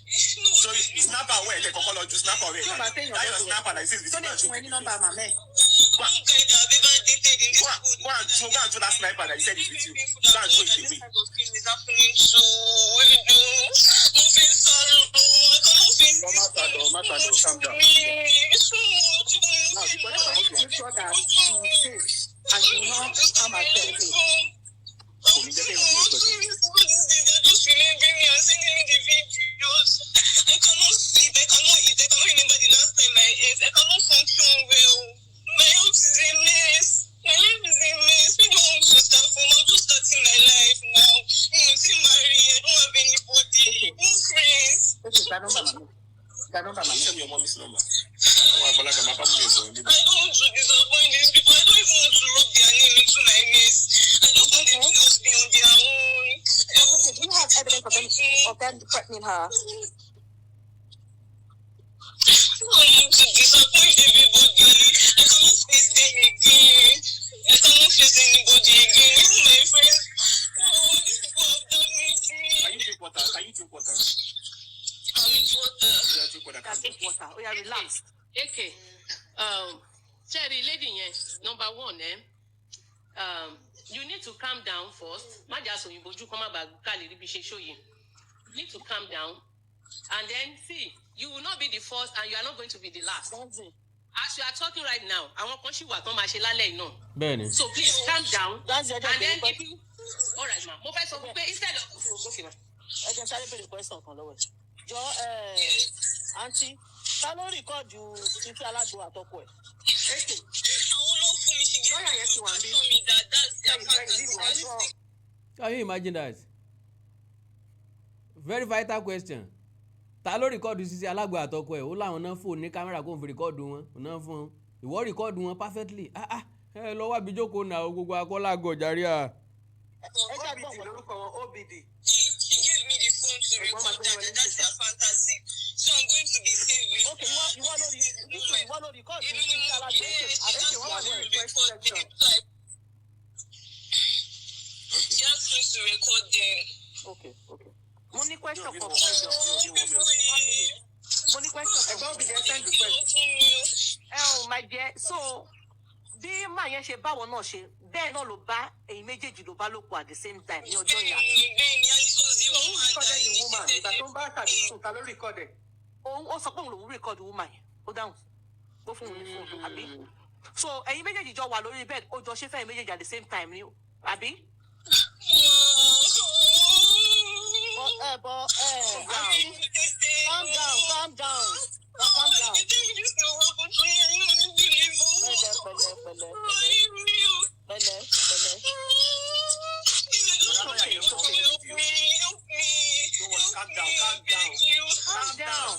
So snapper where they call you snapper where? That your snapper like this. Go and show that sniper that you said is with you. Go and show it away. Calm down. I cannot sleep, I cannot eat, I cannot remember the last time I ate, I cannot function well. My health is a mess. My life is a mess. We don't want to start from. I'm just starting my life now. I'm still married. I don't have anybody. No friends. Send your mommy's number. I don't want to disappoint these people. I don't even want to rub their name into my mess. I just want them to just be on their own. Do you have evidence of them threatening her? I don't want to disappoint everybody. I cannot face them again. I cannot face anybody again. Even my friends. Oh, these people have done me to me. Can you drink water? I'm in water. Cherry lady, yes. Number one, you need to calm down first. Má jà sọ òyìnbó ojú kan má bàa kálí ríbi ṣe show you. You need to calm down. And then see, you will not be the first and you are not going to be the last. As you are talking right now, àwọn kan ṣì wà tán máa ṣe lálẹ́ yìí náà. Bẹ́ẹ̀ni. So please calm down. And then if you, all right ma, mo fẹ́ sọ pé instead of okay ma. Ẹ jẹ́ sáré bèrè question kan lọ́wọ́ ẹ̀. Jọ àǹtí, ta ló rìkọ́ọ̀dù Sisi Alagbo àtọkọ ẹ̀? Àwọn ló fún mi ṣìgẹ́. Lọ́yà yẹn ti wà bí. Can you imagine that? Very vital question. Ta ló rìkọ́ọ̀dù Sisi Alagbo àtọkọ ẹ̀? Ó láwọn náà fóònù ní kámẹ́rà kó n fi rìkọ́ọ̀dù wọn. Ò náà fún wọn. Ìwọ rìkọ́ọ̀dù wọn perfectly. Ẹ lọ wá bí jókòó náà gbogbo akọ́lágọ̀ jàre à. OBD lórúkọ wọn OBD. She gave me the phone to record that and that's their fantasy. So I'm going to be safe with Okay, ìwọ lórí kọ́ọ̀dù Sisi Alagbo. Àbẹ̀kẹ̀ wọ́n wà ní request section. She asked me to record them. Okay. Mo ní question for Mo ní question. Ẹ̀gbọ́n òbí jẹ́ send request. my dear, so bí màá yẹn ṣe báwọn náà ṣe bẹ́ẹ̀ náà ló bá èyí méjèèjì ló bá lò pọ̀ at the same time ní ọjọ́ yẹn. So who recorded the woman? Ìgbà tó ń bá tàbí sùn, ta ló record ẹ̀? Ó sọ pé òun lòún record woman yẹn ó dáhùn ó fún òun ní fóònù àbí. So ẹ̀yin méjèèjì jọ wà lórí bed ó jọ ṣe fẹ́ méjèèjì at the same time ni àbí. Calm down. Calm down.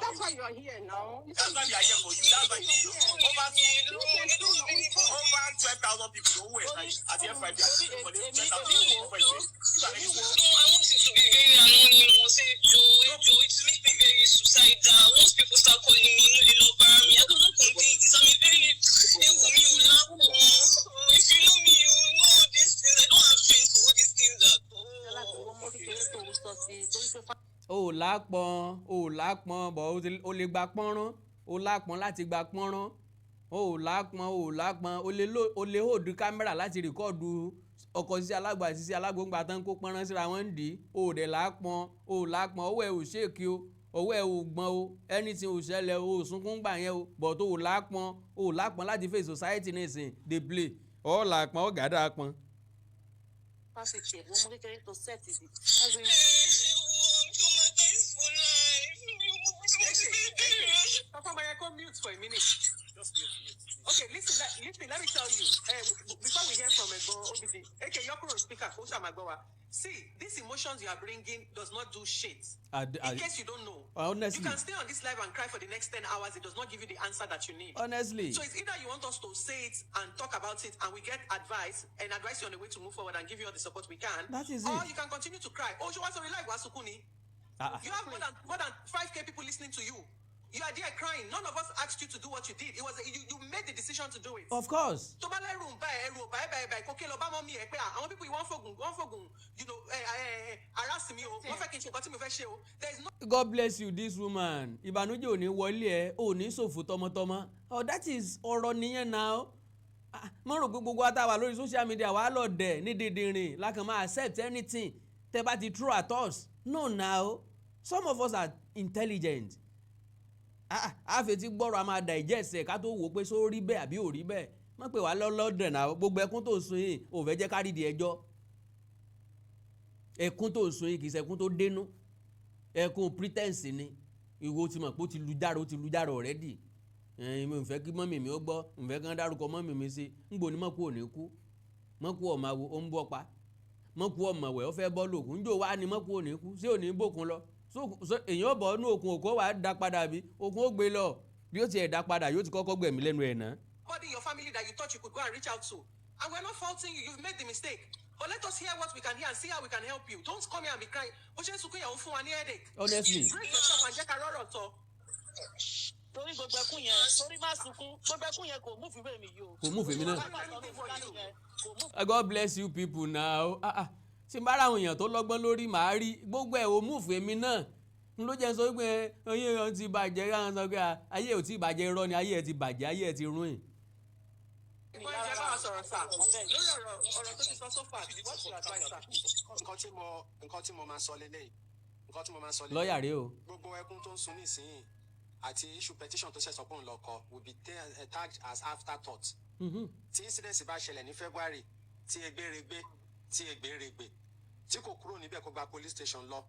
That's why you are here now. That's why we are here for you. That's why over 12,000 people don't wait at the F5. I want it to be very anonymous. Joe, it make me very suicidal. Once people start calling me, they love me. I cannot contain this. I'm a very if you know me, you know all these things. I don't have strength for all these things at all. O lápọn bọ̀ o lè gba pọ́nrán o lápọn láti gba pọ́nrán o lápọn o lè hold kámẹ́rà láti rìkọ́ọ̀dù ọkọ̀ Sisi Alagbo àti Sisi Alagbo ń gba tán kó pọ́nrán síra wọn ń dì í o dẹ̀ lápọn ọwọ́ ẹ̀ ò ṣèkì o ọwọ́ ẹ̀ ò gbọ́n o anything ò ṣẹlẹ̀ o sunkún gbà yẹn o but o lápọn láti face society nísìn dey play ọ lápọn ọ gàdá pọn. Pásítì ẹ̀gbọ́n mú kékeré tó sẹ́ẹ̀tì dì. Papa, may I come mute for a minute? Just mute. Okay, listen, let me tell you. Before we hear from OBD, okay, you're on speaker. See, these emotions you are bringing does not do shit. In case you don't know, honestly, you can stay on this live and cry for the next 10 hours. It does not give you the answer that you need. Honestly. So it's either you want us to say it and talk about it and we get advice and advise you on the way to move forward and give you all the support we can. That is or it. You can continue to cry. Oh, you want to relive Wasukuni? You have more than 5K people listening to you. You are there crying. None of us asked you to do what you did. It was you made the decision to do it. Of course. People you want fogun, you know, harass me. There is no. God bless you, this woman. Ìbànújẹ́ ò ní wọlé ẹ, ò ní ṣòfò tọmọtọmọ. Oh, that is ọ̀rọ̀ nìyẹn now. Mo rò pé gbogbo àtàwà lórí social media wà lọ dẹ̀ ní dìndìnrìn lákàn máa accept anything. Tẹ́ bá ti throw at us. No now. Some of us are intelligent. Àfetí gbọ́rọ̀ a máa digest ẹ̀ ká tó wò pé só rí bẹ́ẹ̀ àbí ò rí bẹ́ẹ̀. Má pè wá lọ́dẹ̀ náà gbogbo ẹkún tó sun yìí ò fẹ́ jẹ́ ká rí di ẹjọ́. Ẹkún tó sun yìí kì í ṣe ẹkún tó dénú. Ẹkún pretense ni. Ìwọ ti mọ̀ pé ó ti lu jára already. Mi ò fẹ́ kí mọ́mì mi ó gbọ́, ò fẹ́ kán dárúkọ mọ́mì mi sí. Ńgbò ni mọ́kù ò ní kú. Mọ́kù ọ̀ma wo ó ń bọ́ pa. Mọ́kù ọ̀mọ̀ wẹ̀ ó fẹ́ bọ́ lòkun. Ńjọ́ wá ni mọ́kù ò ní kú. Ṣé ò ní bòkun lọ? So èyàn bọ̀ ní òkun òkú wà á dá padà bí òkun ó gbé lọ bí ó ti ẹ̀ dá padà yóò ti kọ́kọ́ gbẹ̀mí lẹ́nu ẹ̀ náà. Somebody in your family that you thought you could go and reach out to, and we're not faulting you. You've made the mistake, but let us hear what we can hear and see how we can help you. Don't come here and be crying. Honestly. Break yourself and check a rọrọ sọ. Torí gbogbo ẹkún yẹn torí má sunkún gbogbo ẹkún yẹn kò múfì wé mi yìí o. Kò múfì mi náà. God bless you people now. Tí n bá ra àwọn èèyàn tó lọ́gbọ́n lórí màá rí gbogbo ẹ̀ ò múfì mi náà. N ló jẹ́ sọ pé ayé ẹ̀ ti bàjẹ́ káwọn sọ pé ayé ò tí bàjẹ́ irọ́ ni ayé ẹ̀ ti bàjẹ́ ayé ẹ̀ ti ruin. Ìjẹ́ bá wa sọ̀rọ̀ sà lórí ọ̀rọ̀ tó ti sọ so far, what's your advice sà? Nǹkan tí mo máa sọ lélẹ́yìí. Lọ́ọ̀yà rèé o. Gbogbo ẹkún tó ń sun nísìnyí àti issue petition tó ṣẹ̀sọ́ pọ̀ ń lọ kọ will be tagged as afterthought. Tí incident bá ṣẹlẹ̀ ní February tí egbèrègbè tí kò kúrò níbẹ̀ kó gba police station lọ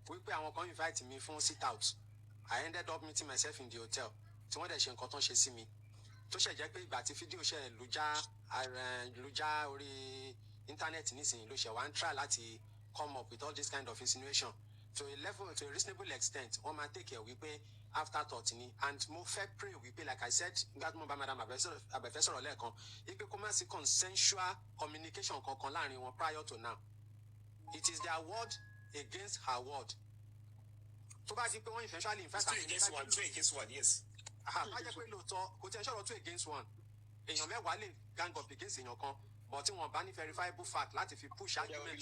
wípé àwọn kan invite mi fún sit out. I ended up meeting myself in the hotel tí wọ́n dẹ̀ ṣe nǹkan tó ń ṣe sí mi tó ṣe jẹ́ pé ìgbà tí fídíò ṣe lù já orí íńtánẹ́ẹ̀tì nísìnyí ló ṣe wá ń try láti come up with all this kind of insinuation to a reasonable extent wọ́n máa take care wípé afterthought ni and mo fẹ́ pray wípé like I said nígbà tí mo bá madam abẹ́fẹ́ sọ̀rọ̀ lẹ́ẹ̀kan wípé kó má sí consensual communication kankan láàrin wọn prior to now it is their word against her word tó bá di pé wọ́n eventually in fact two against one yes. Má jẹ́ pé lóòótọ́ kò tí ẹ sọ̀rọ̀ 2 against 1 èèyàn mẹ́wàá lè gang up against èèyàn kan but tí wọ́n bá ní verifiable fact láti fi push argument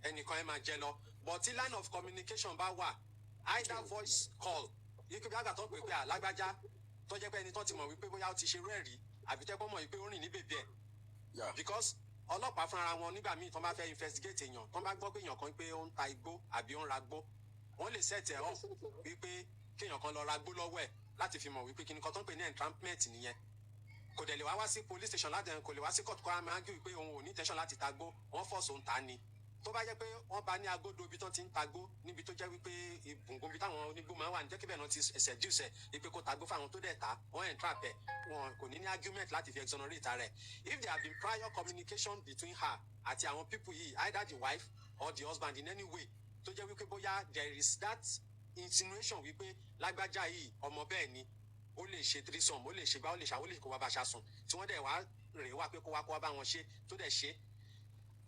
ẹnìkan ẹ máa jẹ lọ but tí line of communication bá wà either voice call yìí kí bí àgbà tó pè pé alágbájá tó jẹ́ pé ẹni tó ti mọ̀ wípé bóyá ó ti ṣe rẹ́ẹ̀rí àbí tẹ́gbọ́n mọ̀ wípé ó rìn ní bèbè ẹ̀ because ọlọ́pàá fúnra wọn nígbà míì tó bá fẹ́ investigate èèyàn tó bá gbọ́ pé èèyàn kan pé ó ń ta igbó àbí ó ń ra gbó wọ́n lè set ẹ̀ up wípé kéèyàn kan lọ ra gbó lọ́wọ́ ẹ̀ láti fi mọ̀ wípé kíni kan tó ń pè ní entrapment nìyẹn kò dẹ̀ lè wá sí police station láti kò lè wá sí court kó a máa gbé wípé òun ò ní intention láti ta gbó wọ́n force òun ta ni tó bá jẹ́ pé wọ́n bá ní agodo ibi tó ti ń tagbó níbi tó jẹ́ wípé ìbùngún ibi táwọn onígbó máa wà ní jẹ́kíbẹ̀ náà ti seduce wípé kó tagbó fáwọn tó dẹ̀ ta wọ́n entrap ẹ̀ wọn kò ní argument láti fi exonerate rẹ̀ if there have been prior communication between her àti àwọn people yìí either the wife or the husband in any way tó jẹ́ wípé bóyá there is that insinuation wípé lágbájá yìí ọmọ bẹ́ẹ̀ ni ó lè ṣe threesome ó lè ṣe gbá ó lè ṣàwó lè kó wá bá aṣa sùn tí wọ́n dẹ̀ wá rèé wá pé kó wá bá wọn ṣe tó dẹ̀ ṣe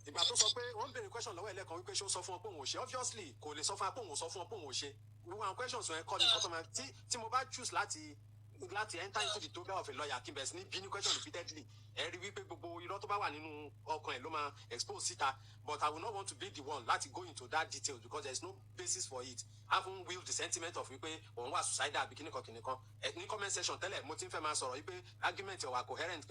ìgbà tó sọ pé wọ́n béèrè question lọ́wọ́ ẹlẹ́kan wípé ṣé ó sọ fún ọ pé òun ò ṣe obviously kò lè sọ fún ọ pé òun ò sọ fún ọ pé òun ò ṣe gbogbo àwọn questions yẹn kọ́ ni nǹkan tó máa tí mo bá choose láti enter into the toga of a lawyer kí n bẹ̀rẹ̀ sí ní bí ní question repeatedly ẹ rí wípé gbogbo irọ́ tó bá wà nínú ọkàn ẹ̀ ló máa expose síta but I will not want to be the one láti go into that detail because there is no basis for it having will the sentiment of wípé òun wà suicidal àbí kíníkan ní comment section tẹ́lẹ̀ mo ti ń fẹ́ máa sọ̀rọ̀ wípé argument wà coherent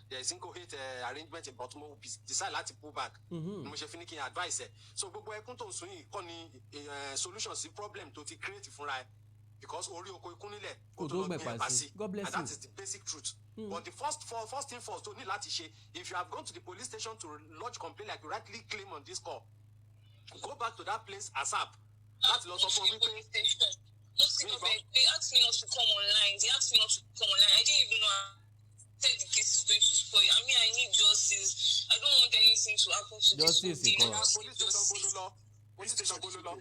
there is incoherent arrangement but mo decide láti pull back mo ṣe fi ní kí n advice ẹ̀ so gbogbo ẹkún tó ń sun yìí kọ́ ni solution sí problem tó ti create fúnra ẹ̀ because orí oko ikú nílẹ̀ kó tó lọ gbé ẹ̀pà sí and that is the basic truth. But the first thing first tó ní láti ṣe if you have gone to the police station to lodge complaint like you rightly claim on this call go back to that place ASAP láti lọ sọ fún ọ wípé. They asked me not to come online. I didn't even know said the case is going to spoil. I mean, I need justice. I don't want anything to happen to justice this whole thing. Police station bolo lọ.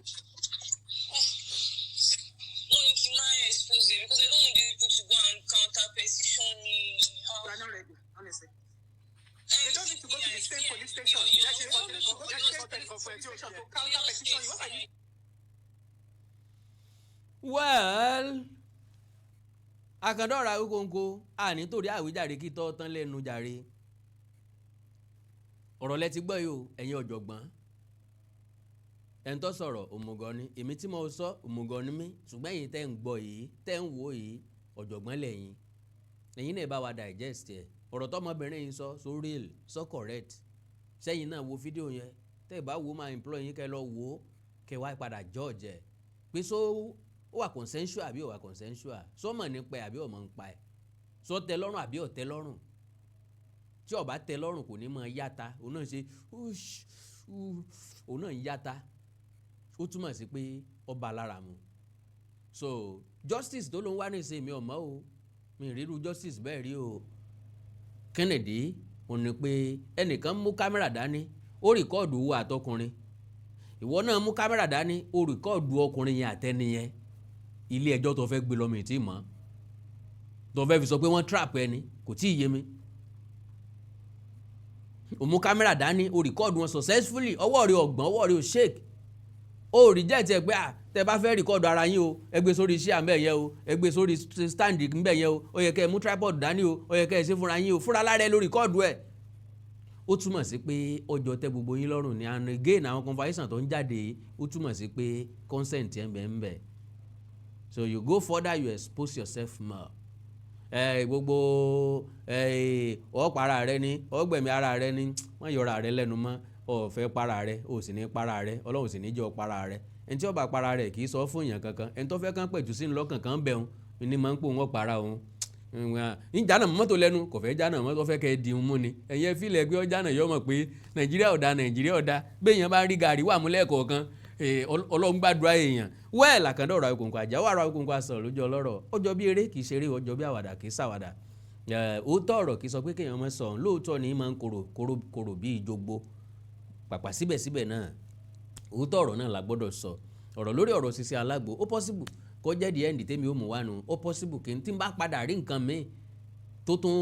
No, you cannot expose it because I don't want the people to go and counter petition me. You are not ready, honestly. They don't need to go to the same police station. They don't need to go to the same police station to counter petition. What are you? Well, akandọ́ra wíkóńkó àní torí àwíjàre kí tọ́ tán lẹ́nu jàre ọ̀rọ̀ lẹ ti gbọ́ yìí o ẹ̀yin ọ̀jọ̀gbọ́n ẹ̀ ń tọ́ sọ̀rọ̀ òmùgọ̀ ni èmi tí mo sọ òmùgọ̀ ni mí ṣùgbọ́n ẹ̀yin tẹ́ ń gbọ́ yìí tẹ́ ń wò yìí ọ̀jọ̀gbọ́n lẹ́yìn ẹ̀yin náà bá wa digest ẹ̀ ọ̀rọ̀ tọ́mọbìnrin yìí sọ so real so correct sẹ́yìn náà wo fídíò yẹn tẹ́ ẹ bá wo máa employ yín kẹ́ lọ wò ó kẹ́ wá padà judge ẹ̀ pé so ó wà consensual àbí ó wà consensual so mọ̀ nípa ẹ̀ àbí ó mọ̀ nípa ẹ̀ so tẹ́ lọ́rùn àbí ó tẹ́ lọ́rùn tí ó bá tẹ́ lọ́rùn kò ní mọ̀ yáta òun náà ṣe òun náà yáta ó túmọ̀ sí pé ó bá lára mu so justice tó ló ń wá ní ìsìn mi ọ̀mọ́ o mi ríru justice bẹ́ẹ̀ rí o Kennedy ò ní pé ẹnìkan mú kámẹ́rà dání ó rìkọ́ọ̀dù owó àtọkùnrin ìwọ náà mú kámẹ́rà dání ó rìkọ́ọ̀dù ọkùnrin yẹn àtẹniyẹn ilé ẹjọ́ tó fẹ́ gbé lọ́mọ ìtì mọ́ tó fẹ́ fi sọ pé wọ́n trap ẹni kò tí ì yé mi ó mú kámẹ́rà dání ó rìkọ́ọ̀dù wọn successfully ọwọ́ rẹ̀ ọ̀gbọ́n ọwọ́ rẹ̀ ò shake ó reject ẹ pé tẹ bá fẹ́ rìkọ́ọ̀dù ara yín o ẹ gbé sórí iṣẹ́ àmbẹ̀ yẹn o ẹ gbé sórí stand ńbẹ̀ yẹn o ó yẹ kẹ́ ẹ mú tripod dání o ó yẹ kẹ́ ẹ ṣe fúnra yín o fúnra lára ẹ ló rìkọ́ọ̀dù ẹ̀ ó túmọ̀ sí pé ọjọ́ tẹ gbogbo yín lọ́rùn ni and again àwọn conversation tó ń jáde ó túmọ̀ sí pé consent ẹ̀ ń bẹ ń bẹ so you go further you expose yourself more gbogbo ọ̀para rẹ ni ọ̀gbẹ̀mí ara rẹ ni wọ́n yọra rẹ lẹ́nu mọ́ ọ̀fẹ́ para rẹ o sì ní para rẹ Ọlọ́run sì ní jẹ́ para rẹ ẹni tí ó bá para rẹ kì í sọ fún èèyàn kankan ẹni tó fẹ́ kán pẹ̀jù sí lọ́kàn kan bẹ̀rùn ni máa ń pò wọ́n para òun ìjànà mọ́tò lẹ́nu kò fẹ́ jànà mọ́tò fẹ́ kẹ́ ẹ di mú ni ẹ̀yẹ fílẹ̀ pé ọjànà yọ mọ̀ pé Nàìjíríà ọ̀dà béèyàn bá rí gàrí wà mú lẹ́ẹ̀kọ̀ọ̀kan Ọlọ́run gbàdúrà èèyàn wẹ́ẹ̀ làkàndọ̀ ọ̀rọ̀ Awíkonko àjáwó ọ̀rọ̀ Awíkonko àsọ̀rọ̀ lójú ọlọ́rọ̀ ó jọ bí eré kì í ṣeré ó jọ bí àwàdà kì í ṣàwàdà òótọ́ ọ̀rọ̀ kì í sọ pé kéèyàn mọ́ sọ lóòótọ́ ni máa ń korò bí ìjogbo pàpà síbẹ̀síbẹ̀ náà òótọ́ ọ̀rọ̀ náà la gbọ́dọ̀ sọ ọ̀rọ̀ lórí ọ̀rọ̀ Sisi Alagbo ó possible kó jẹ́ di ẹ́ndì tèmi ó mú wá nu ó possible kí n tí n bá padà rí nǹkan mi tó tún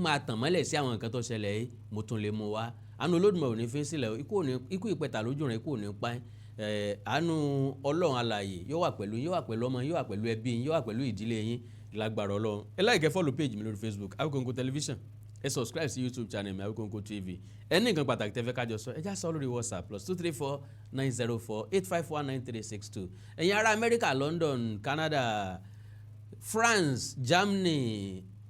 máa tàn mọ́lẹ̀ sí àwọn nǹkan tó ṣẹlẹ̀ yìí mo tún lè mú wá àánú Olódùmarè ò ní fi sílẹ̀ ikú ìpẹ̀tà lójú rẹ̀ ikú ò ní pa àánú Ọlọ́run alààyè yóò wà pẹ̀lú ọmọ yóò wà pẹ̀lú ẹbí yín yóò wà pẹ̀lú ìdílé yín lágbára Ọlọ́run ẹ like ẹ follow page mi lórí Facebook Awíkonko television ẹ subscribe sí YouTube channel mi Awíkonko TV ẹ ní nǹkan pàtàkì tẹ́fẹ́ kájọ sọ ẹ já sọ lórí WhatsApp +234 904 851 9362 ẹ̀yin ará Amẹ́ríkà London Canada France Germany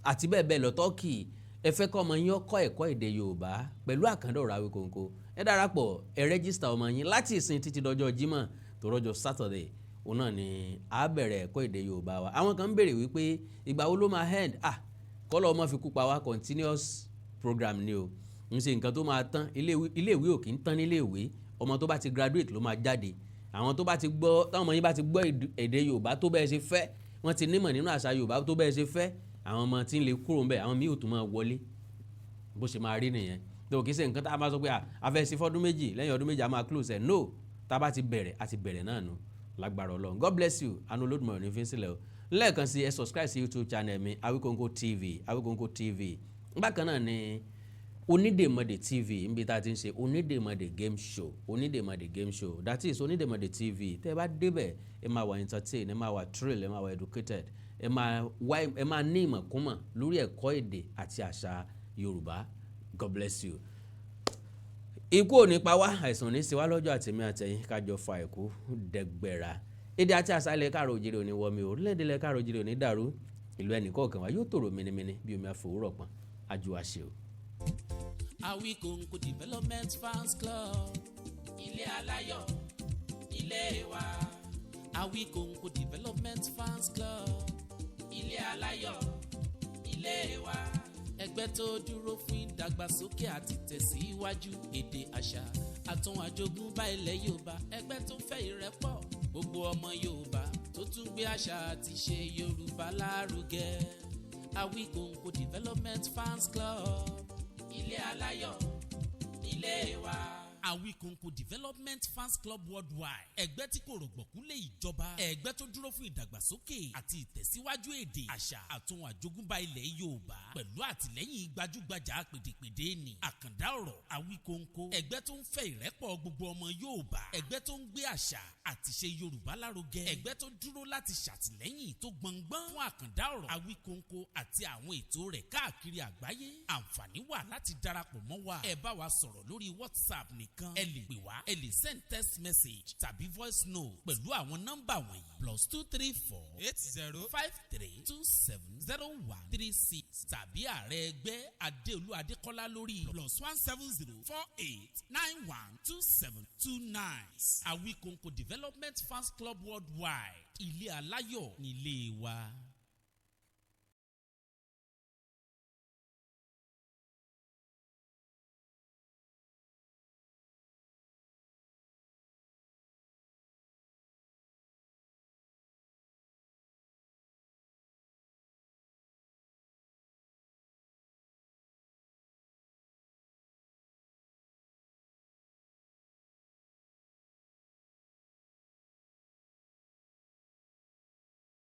àti bẹ́ẹ̀ bẹ́ẹ̀ lọ Turkey ẹ fẹ́ kọ́ ọmọ yín ó kọ́ ẹ̀kọ́ èdè Yorùbá pẹ̀lú àkàndá ọ̀rọ̀ Awíkonko ẹ darapọ̀ ẹ rẹ́gísítà ọmọ yín láti ìsìn títí dọjọ́ Jímọ̀ tó rọjọ́ Saturday òun náà ni a bẹ̀rẹ̀ ẹ̀kọ́ èdè Yorùbá wa àwọn kan ń béèrè wípé ìgbà wo ló máa end kọ́lọ́ ọmọ fi kú pa wá continuous program ni o ń ṣe nǹkan tó máa tán iléèwé ò kì í tán níléèwé ọmọ tó bá ti graduate ló máa jáde àwọn tó bá ti gbọ́ táwọn ọmọ yín bá ti gbọ́ èdè Yorùbá tó bẹ́ẹ̀ ṣe fẹ́ wọ́n ti nímọ̀ nínú àṣà Yorùbá tó bẹ́ẹ̀ ṣe fẹ́ àwọn ọmọ tí ń lè kúrò ńbẹ̀ àwọn míì ò tún máa wọlé bó ṣe máa rí nìyẹn tó kì í ṣe nǹkan tá a máa sọ pé a fẹ́ sí fọ́dún méjì lẹ́yìn ọdún méjì a máa close ẹ̀ no tá a bá ti bẹ̀rẹ̀ a ti bẹ̀rẹ̀ náà nù lágbára Ọlọ́run God bless you àánú Olódùmarè ní fi sílẹ̀ o lẹ́ẹ̀kan sí ẹ subscribe sí YouTube channel mi Awíkonko TV bákan náà ni Onídèmọdè TV níbi tá a ti ń ṣe Onídèmọdè game show that is Onídèmọdè TV tẹ́ ẹ bá débẹ̀ ẹ máa wà entertain ẹ máa wà thrill ẹ máa wà educated ẹ máa ní ìmọ̀kúnmọ̀ lórí ẹ̀kọ́ èdè àti àṣà Yorùbá God bless you. Ikú ò ní pa wá àìsàn ní sí wá lọ́jọ́ àtẹ̀mí àtẹ̀yìn kájọ fa ẹ̀kú dẹgbẹ̀ra èdè àti àṣà ilẹ̀ káàrọ̀ òjìrè òní wọmi orílẹ̀-èdè ilẹ̀ káàrọ̀ òjìrè òní dàrú ìlú ẹnìkọ̀ọ̀kan wa yóò tòrò mìnìmìnì bí omi àfòwúrọ̀ pọ̀n ajú wa ṣe o. Awíkonko Development Fans Club ilé aláyọ̀ ilé wa. Awíkonko Development Fans Club ilé aláyọ̀ ilé wa. Ẹgbẹ́ tó dúró fún ìdàgbàsókè àti tẹ̀síwájú èdè àṣà àtún àjogúnbá ilẹ̀ Yorùbá. Ẹgbẹ́ tó fẹ́ ìrẹ́pọ̀ gbogbo ọmọ Yorùbá tó tún gbé àṣà àti ṣe Yorùbá lárugẹ. Awíkonko Development Fans Club ilé aláyọ̀ ilé wa. Awíkonko Development Fans Club Worldwide ẹgbẹ́ tí kò rọ̀gbọ̀kú lé ìjọba ẹgbẹ́ tó dúró fún ìdàgbàsókè àti ìtẹ̀síwájú èdè àṣà àtún àjogúnbá ilẹ̀ Yorùbá pẹ̀lú àtìlẹ́yìn gbajúgbajà pèdèpèdè ní àkàndá ọ̀rọ̀ Awíkonko ẹgbẹ́ tó ń fẹ́ ìrẹ́pọ̀ gbogbo ọmọ Yorùbá ẹgbẹ́ tó ń gbé àṣà àti ṣe Yorùbá lárugẹ ẹgbẹ́ tó dúró láti ṣàtìlẹ́yìn tó gbọngbọ́n fún àkàndá ọ̀rọ̀ Awíkonko àti àwọn ètò rẹ̀ káàkiri àgbáyé àǹfààní wà láti darapọ̀ mọ́ wa ẹ bá wa sọ̀rọ̀ lórí WhatsApp nìkan ẹ lè pè wá ẹ lè send text message tàbí voice note pẹ̀lú àwọn nọ́mbà wọ̀nyí +234 8053270136 tàbí ààrẹ ẹgbẹ́ Adéolú Adékọ́lá lórí +17048912729. Awíkonko Development Fans Club Worldwide ilé aláyọ̀ nílé wa.